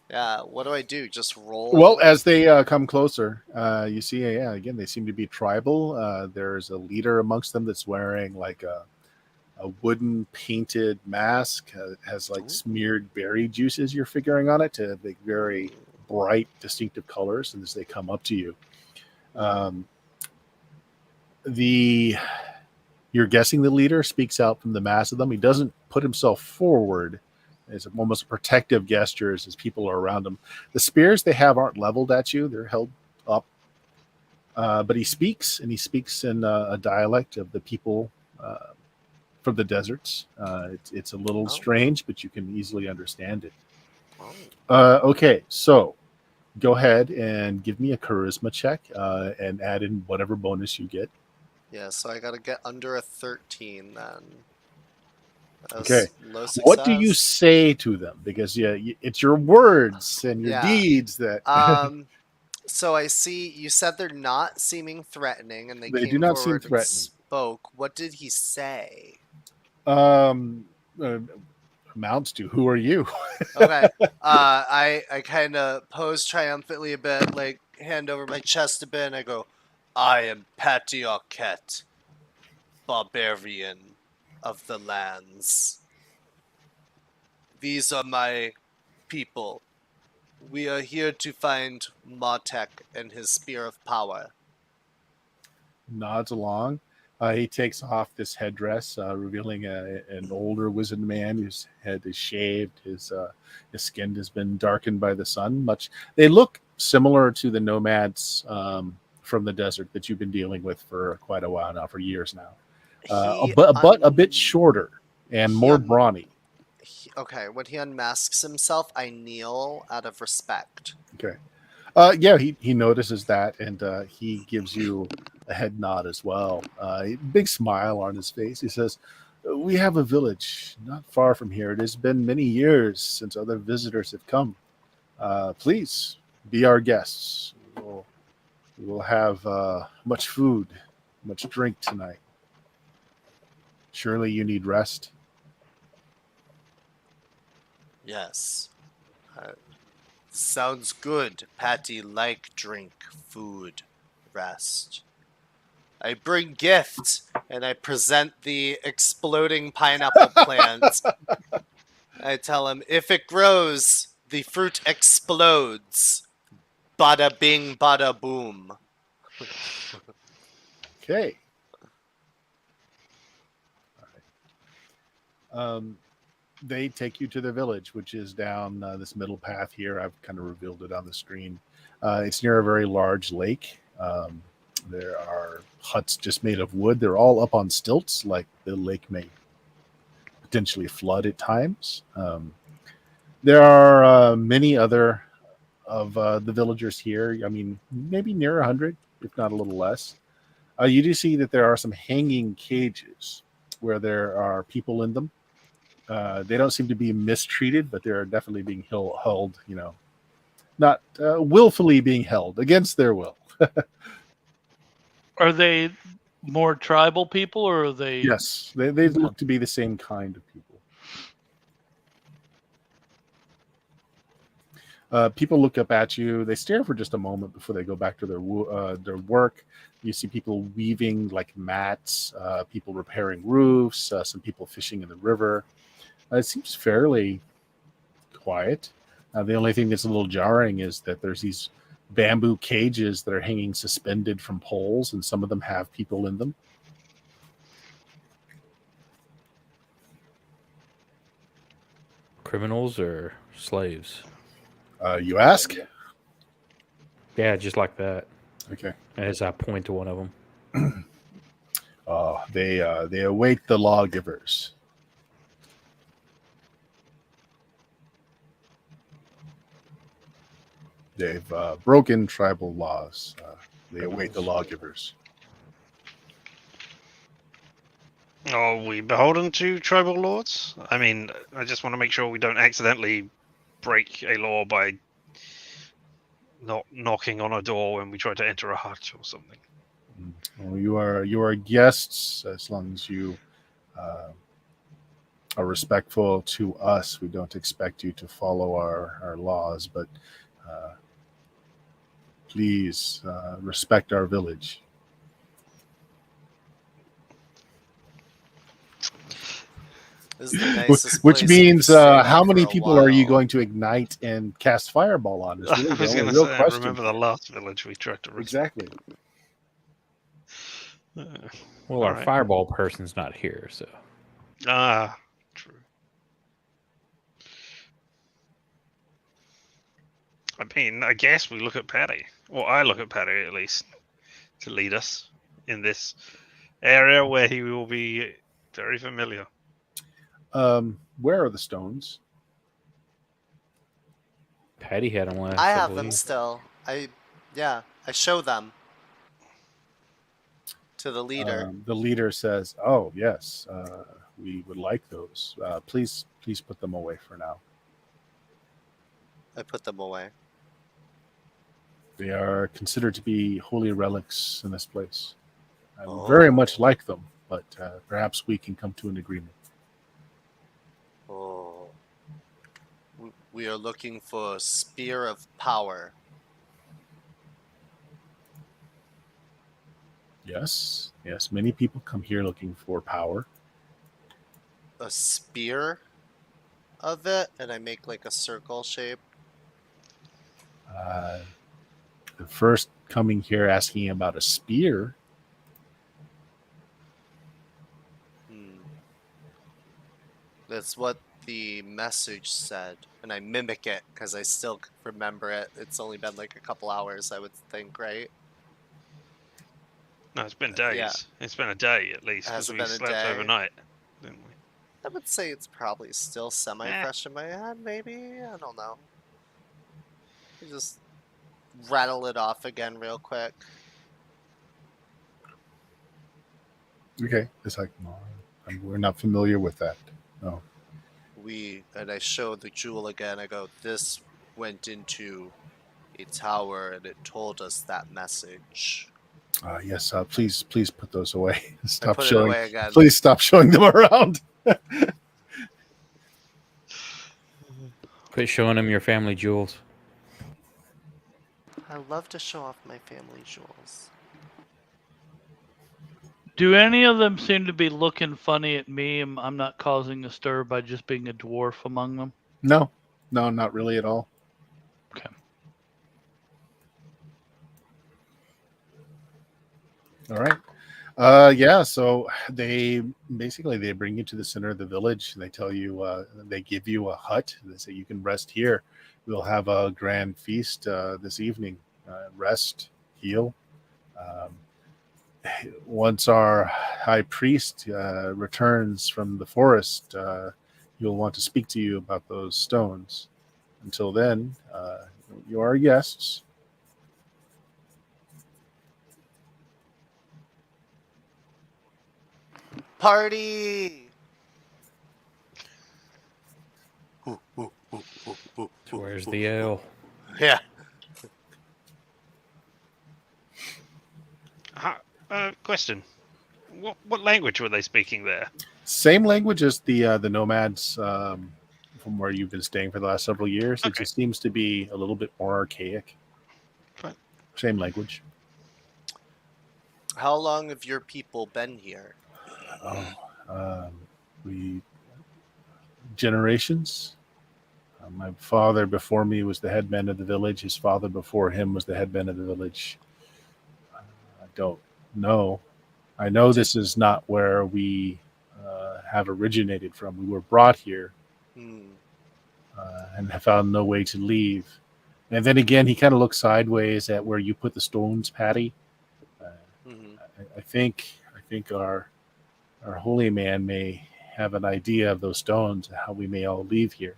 Yeah, what do I do? Just roll? Well, as they come closer, you see, again, they seem to be tribal. There's a leader amongst them that's wearing like a wooden painted mask. It has like smeared berry juices you're figuring on it to make very bright, distinctive colors. And as they come up to you, you're guessing the leader speaks out from the mass of them. He doesn't put himself forward. It's almost a protective gesture as people are around him. The spears they have aren't leveled at you. They're held up. But he speaks, and he speaks in a dialect of the people from the deserts. It's a little strange, but you can easily understand it. Okay, so go ahead and give me a charisma check and add in whatever bonus you get. Yeah, so I gotta get under a 13 then. Okay. Low success. What do you say to them? Because it's your words and your deeds that. So I see you said they're not seeming threatening, and they came do not seem forward and threatening. spoke. What did he say? Amounts to who are you? Okay. I kind of pose triumphantly a bit, like hand over my chest a bit, and I go, I am Patioket, barbarian of the lands. These are my people. We are here to find Martek and his spear of power. Nods along. He takes off this headdress, revealing an older wizard man whose head is shaved. His skin has been darkened by the sun. They look similar to the nomads from the desert that you've been dealing with for quite a while now, for years now. But a bit shorter and more brawny. Okay, when he unmasks himself, I kneel out of respect. Okay. He notices that, and he gives you a head nod as well. Big smile on his face. He says, we have a village not far from here. It has been many years since other visitors have come. Please be our guests. We will have much food, much drink tonight. Surely you need rest. Yes. Sounds good. Patty like drink, food, rest. I bring gift, and I present the exploding pineapple plant. I tell him, if it grows, the fruit explodes. Bada bing, bada boom. Okay. They take you to the village, which is down this middle path here. I've kind of revealed it on the screen. It's near a very large lake. There are huts just made of wood. They're all up on stilts, like the lake may potentially flood at times. There are many other of the villagers here. I mean, maybe near 100, if not a little less. You do see that there are some hanging cages where there are people in them. They don't seem to be mistreated, but they're definitely being held, not willfully being held against their will. Are they more tribal people, or are they? Yes, they look to be the same kind of people. People look up at you. They stare for just a moment before they go back to their work. You see people weaving like mats, people repairing roofs, some people fishing in the river. It seems fairly quiet. The only thing that's a little jarring is that there's these bamboo cages that are hanging suspended from poles, and some of them have people in them. Criminals or slaves? You ask? Yeah, just like that. Okay. As I point to one of them. They await the lawgivers. They've broken tribal laws. They await the lawgivers. Are we beholden to tribal lords? I mean, I just want to make sure we don't accidentally break a law by not knocking on a door when we try to enter a hut or something. Well, you are guests as long as you are respectful to us. We don't expect you to follow our laws, but please respect our village. This is the nicest Which place means, I've stayed how at many for a people are you while. going to ignite and cast fireball on? Is really I was the going only to real say, question. remember the last village we tried to rescue? Exactly. Well, our Alright. fireball person's not here, so. Ah, true. I mean, I guess we look at Patty. Well, I look at Patty at least to lead us in this area where he will be very familiar. Where are the stones? Patty had them last. I have them believe. still. I show them to the leader. The leader says, "Oh yes, we would like those. Please put them away for now. I put them away. They are considered to be holy relics in this place. I would very much like them, but perhaps we can come to an agreement." Oh. We are looking for a spear of power. Yes. Many people come here looking for power. A spear of it, and I make like a circle shape. The first coming here asking about a spear. That's what the message said, and I mimic it because I still remember it. It's only been like a couple hours, I would think, right? No, it's been days. Yeah. It's been a day at least Has because it we been a slept day? overnight, didn't we? I would say it's probably still semi-fresh in my head, maybe? I don't know. You just rattle it off again real quick. Okay. It's like, no, we're not familiar with that. No. And I show the jewel again. I go, this went into a tower and it told us that message. Yes. Please put those away. I put it away again. Please stop showing them around. Quit showing them your family jewels. I love to show off my family jewels. Do any of them seem to be looking funny at me? I'm not causing a stir by just being a dwarf among them. No, not really at all. Okay. All right. Yeah, so they bring you to the center of the village and they tell you they give you a hut. They say you can rest here. We'll have a grand feast this evening. Rest, heal. Um, once our high priest returns from the forest, he'll want to speak to you about those stones. Until then, you are guests. Party! Where's the ale? Yeah. Question. What language were they speaking there? Same language as the nomads from where you've been staying for the last several years. It Okay. just seems to be a little bit more archaic. Fine. Same language. How long have your people been here? We generations. My father before me was the headman of the village. His father before him was the headman of the village. I don't know. I know this is not where we have originated from. We were brought here and have found no way to leave. And then again, he kind of looks sideways at where you put the stones, Patty. I think our holy man may have an idea of those stones and how we may all leave here.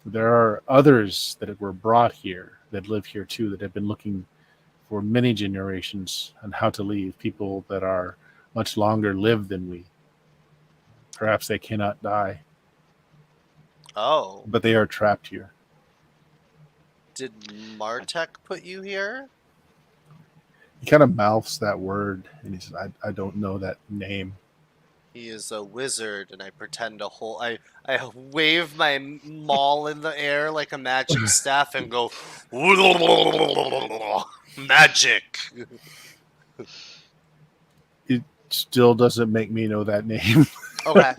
There are others that were brought here that live here too that have been looking for many generations on how to leave. People that are much longer lived than we. Perhaps they cannot die. Oh. But they are trapped here. Did Martek put you here? He kind of mouths that word and he says, I don't know that name. He is a wizard, and I pretend to hold. I wave my maul in the air like a magic staff and go, magic. It still doesn't make me know that name. Okay.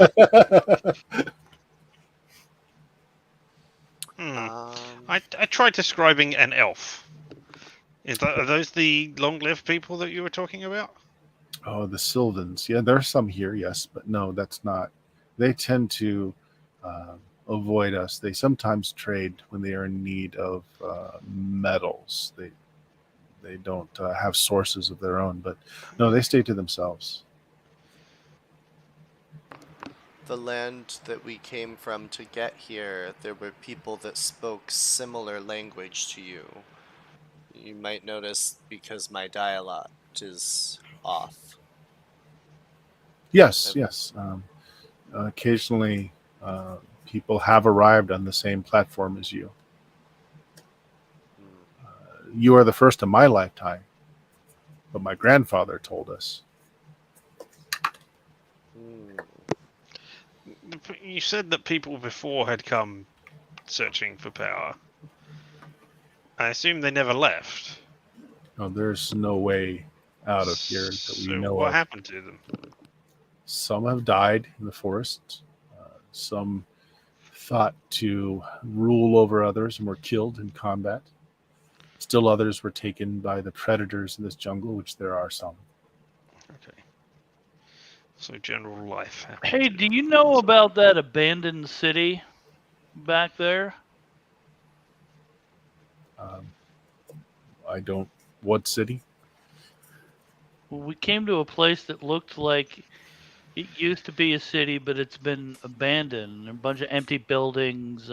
I tried describing an elf. Are those the long-lived people that you were talking about? Oh, the Sylvans. Yeah, there are some here, yes, but no, that's not. They tend to avoid us. They sometimes trade when they are in need of metals. They don't have sources of their own, but no, they stay to themselves. The land that we came from to get here, there were people that spoke similar language to you. You might notice because my dialect is off. Yes. Occasionally, people have arrived on the same platform as you. You are the first in my lifetime, but my grandfather told us. You said that people before had come searching for power. I assume they never left. No, there's no way out of here that we know what of. happened to them? Some have died in the forest. Some thought to rule over others and were killed in combat. Still others were taken by the predators in this jungle, which there are some. Okay. So general life. Hey, do you know about that abandoned city back there? I don't. What city? Well, we came to a place that looked like it used to be a city, but it's been abandoned. A bunch of empty buildings,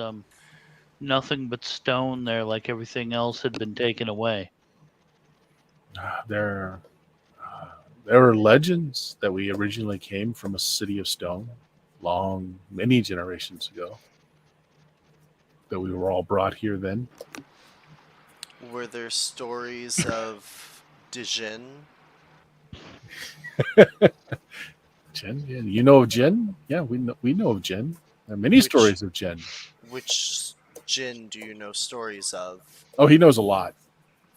nothing but stone there, like everything else had been taken away. There are legends that we originally came from a city of stone, many generations ago. That we were all brought here then. Were there stories of Dijin? Jen, yeah. You know of Jen? Yeah, we know of Jen. There are many stories of Jen. Which Jinn do you know stories of? Oh, he knows a lot.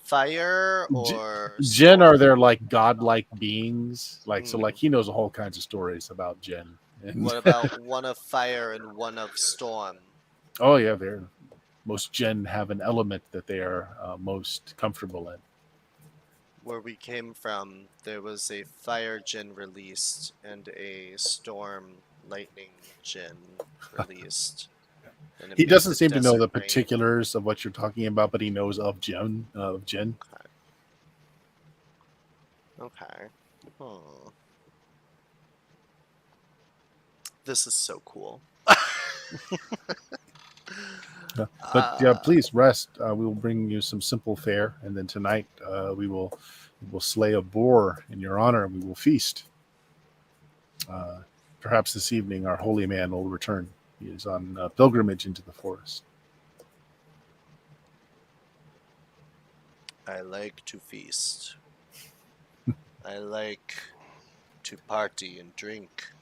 Fire or Jinn storm? are their like godlike beings. So Hmm. like he knows whole kinds of stories about Jinn. And What about one of fire and one of storm? oh yeah, most Jinn have an element that they are most comfortable in. Where we came from, there was a fire Jinn released and a storm lightning Jinn released. And it He made doesn't the seem to know desert the rain. particulars of what you're talking about, but he knows of Jinn. Okay. Hmm. This is so cool. But yeah, please rest. We will bring you some simple fare, and then tonight we will slay a boar in your honor, and we will feast. Perhaps this evening our holy man will return. He is on pilgrimage into the forest. I like to feast. I like to party and drink.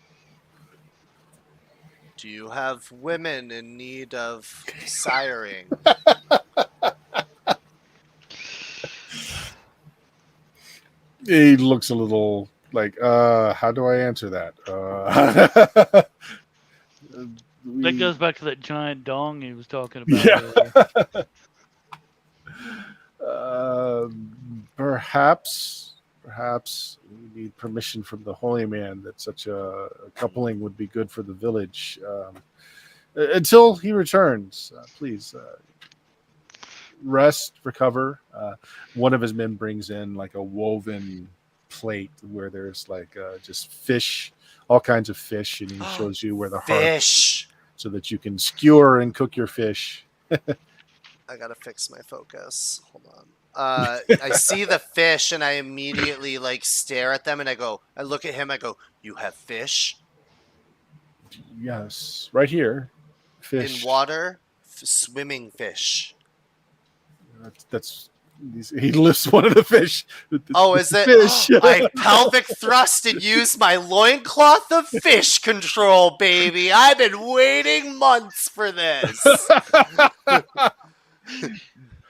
Do you have women in need of siring? He looks a little like, how do I answer that? That goes back to that giant dong he was talking about Yeah. earlier. Perhaps we need permission from the holy man that such a coupling would be good for the village. Until he returns, please rest, recover. One of his men brings in like a woven plate where there's like just fish, all kinds of fish, and he shows you where the hearth, Fish! so that you can skewer and cook your fish. I gotta fix my focus. Hold on. I see the fish and I immediately like stare at them and I look at him, I go, "You have fish? Yes, right here, fish. In water? Swimming fish." That's he lifts one of the fish. Oh, is it? Fish. I pelvic thrust and use my loincloth of fish control, baby. I've been waiting months for this.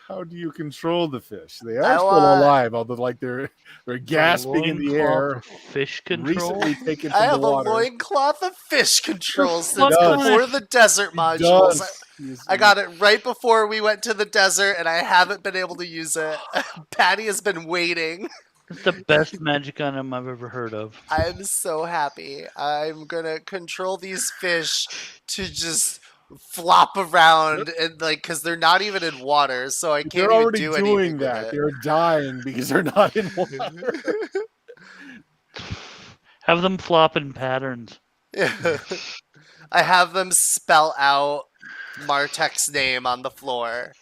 How do you control the fish? They I are still want- alive, although like they're gasping in the air. Loincloth of fish control. Recently taken I from have the a water. loincloth of fish controls fuck since does. before the desert He modules. does. He's- I got it right before we went to the desert, and I haven't been able to use it. Patty has been waiting. It's the best magic item I've ever heard of. I'm so happy. I'm gonna control these fish to just flop around and like, because they're not even in water, so I They're can't even already do doing anything that. with They're dying because they're not in water. Have them flop in patterns. it. I have them spell out Martek's name on the floor.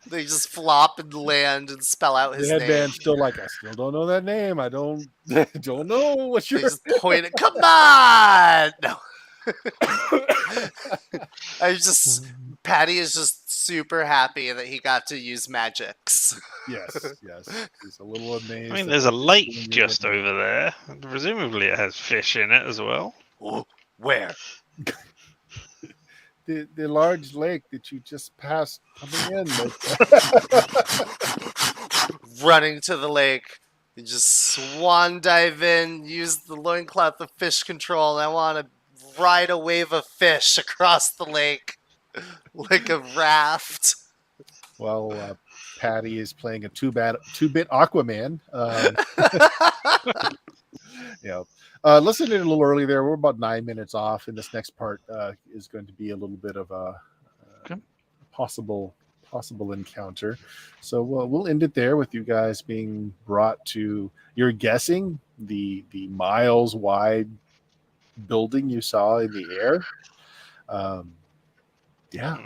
They just flop and land and spell out The his name. headband's still like, I still don't know that name. I don't know what They you're. just point it. Come on! No. Patty is just super happy that he got to use magics. Yes. He's a little amazed. I mean, that there's a they're lake doing just everything. over there. Presumably, it has fish in it as well. Oh, where? The large lake that you just passed coming in. Running to the lake. You just swan dive in, use the loincloth of fish control, and I want to ride a wave of fish across the lake like a raft. Well, Patty is playing a two-bit Aquaman. Listen in a little early there. We're about 9 minutes off, and this next part is going to be a little bit of a possible encounter. So we'll end it there with you guys being brought to, you're guessing, the miles wide building you saw in the air. Yeah.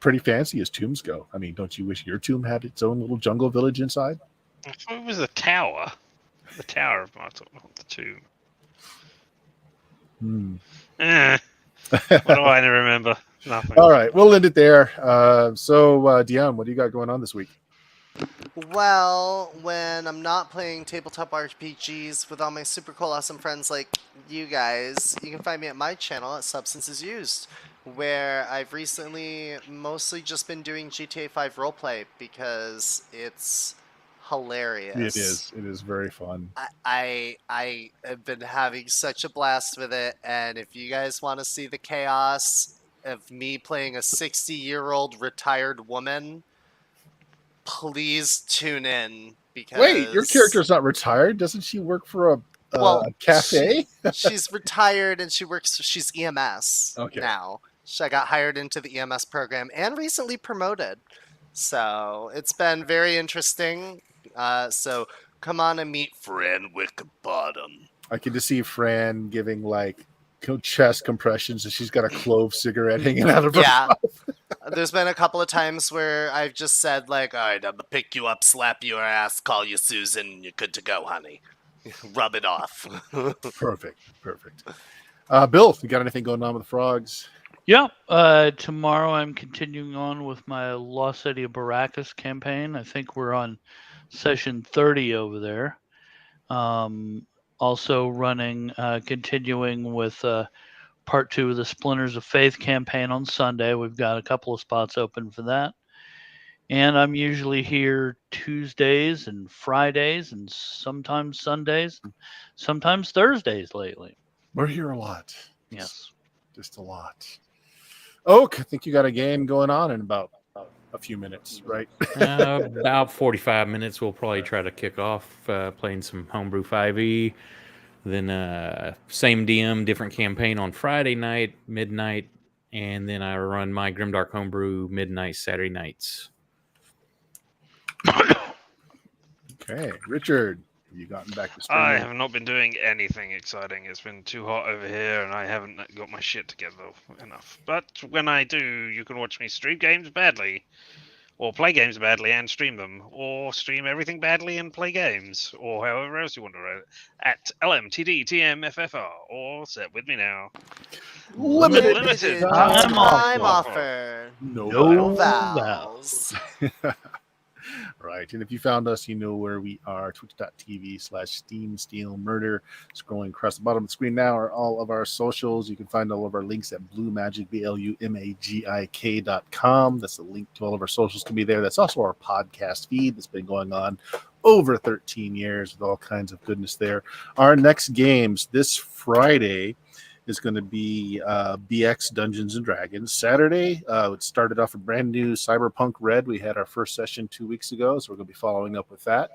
Pretty fancy as tombs go. I mean, don't you wish your tomb had its own little jungle village inside? I thought it was a tower. The tower of Martek, not the tomb. What do I remember? Nothing. All right, we'll end it there. Dion, what do you got going on this week? Well, when I'm not playing tabletop RPGs with all my super cool, awesome friends like you guys, you can find me at my channel at Substances Used. where I've recently mostly just been doing GTA 5 roleplay because it's hilarious. It is very fun. I have been having such a blast with it, and if you guys want to see the chaos of me playing a 60-year-old retired woman, please tune in because Wait, your character's not retired? Doesn't she work for a cafe? she's retired and she's EMS Okay. now. I got hired into the EMS program and recently promoted. So it's been very interesting. So come on and meet Fran Wickenbottom. I can just see Fran giving like chest compressions, and she's got a clove cigarette hanging out of her Yeah. mouth. There's been a couple of times where I've just said like, all right, I'm gonna pick you up, slap your ass, call you Susan, and you're good to go, honey. Rub it off. Perfect. Bill, you got anything going on with the frogs? Yeah. Tomorrow I'm continuing on with my Lost City of Baracus campaign. I think we're on session 30 over there. Also running, continuing with part 2 of the Splinters of Faith campaign on Sunday. We've got a couple of spots open for that. And I'm usually here Tuesdays and Fridays and sometimes Sundays and sometimes Thursdays lately. We're here a lot. Yes. Just a lot. Oak, I think you got a game going on in about a few minutes, right? About 45 minutes. We'll probably try to kick off playing some Homebrew 5e. Then same DM, different campaign on Friday night, midnight. And then I run my Grimdark Homebrew midnight Saturday nights. Okay. Richard, have you gotten back to streaming? I have not been doing anything exciting. It's been too hot over here, and I haven't got my shit together enough. But when I do, you can watch me stream games badly, or play games badly and stream them, or stream everything badly and play games, or however else you want to write it, at LMTDTMFFR, or set with me now. Limited time time offer. No vowels. Right. And if you found us, you know where we are. Twitch.tv/SteamSteelMurder. Scrolling across the bottom of the screen now are all of our socials. You can find all of our links at BlueMagic, BLUMAGIK.com. That's the link to all of our socials can be there. That's also our podcast feed that's been going on over 13 years with all kinds of goodness there. Our next games this Friday is going to be BX Dungeons and Dragons. Saturday, it started off a brand new Cyberpunk Red. We had our first session 2 weeks ago, so we're going to be following up with that.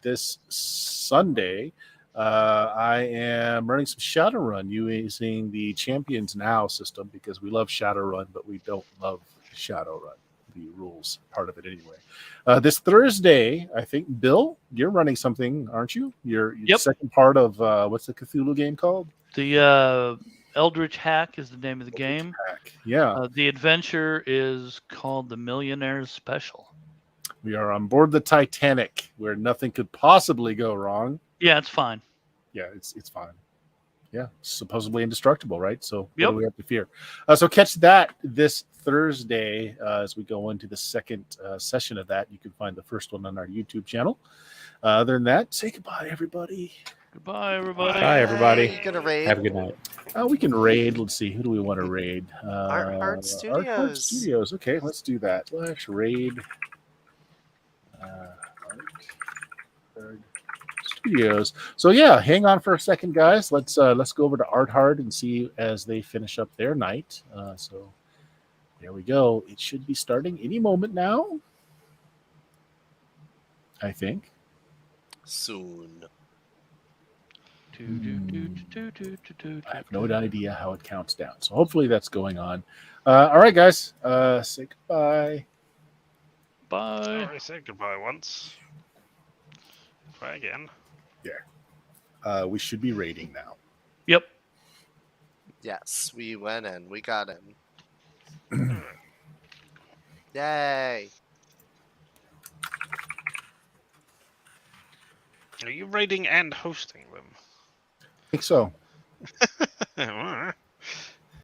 This Sunday, I am running some Shadowrun using the Champions Now system because we love Shadowrun, but we don't love Shadowrun, the rules part of it anyway. This Thursday, I think, Bill, you're running something, aren't you? Your second part of what's the Cthulhu game called? The Eldritch Hack is the name of the game. Hack. Yeah. The adventure is called the Millionaire's Special. We are on board the Titanic where nothing could possibly go wrong. Yeah, it's fine. Yeah, it's fine. Yeah, supposedly indestructible, right? So what Yep. do we have to fear? So catch that this Thursday as we go into the second session of that. You can find the first one on our YouTube channel. Other than that, say goodbye, everybody. Goodbye, everybody. Bye, everybody. You gonna raid? Have a good night. We can raid. Let's see. Who do we want to raid? Art Studios. Art Studios. Okay, let's do that. Let's raid Art Studios. So yeah, hang on for a second, guys. Let's go over to Art Hard and see as they finish up their night. So there we go. It should be starting any moment now, I think. Soon. I have no idea how it counts down. So hopefully that's going on. All right, guys. Say goodbye. I Bye. already said goodbye once. Try again. We should be raiding now. Yep. Yes, we went in. We got in. Yay. Are you raiding and hosting them? I think so. Alright.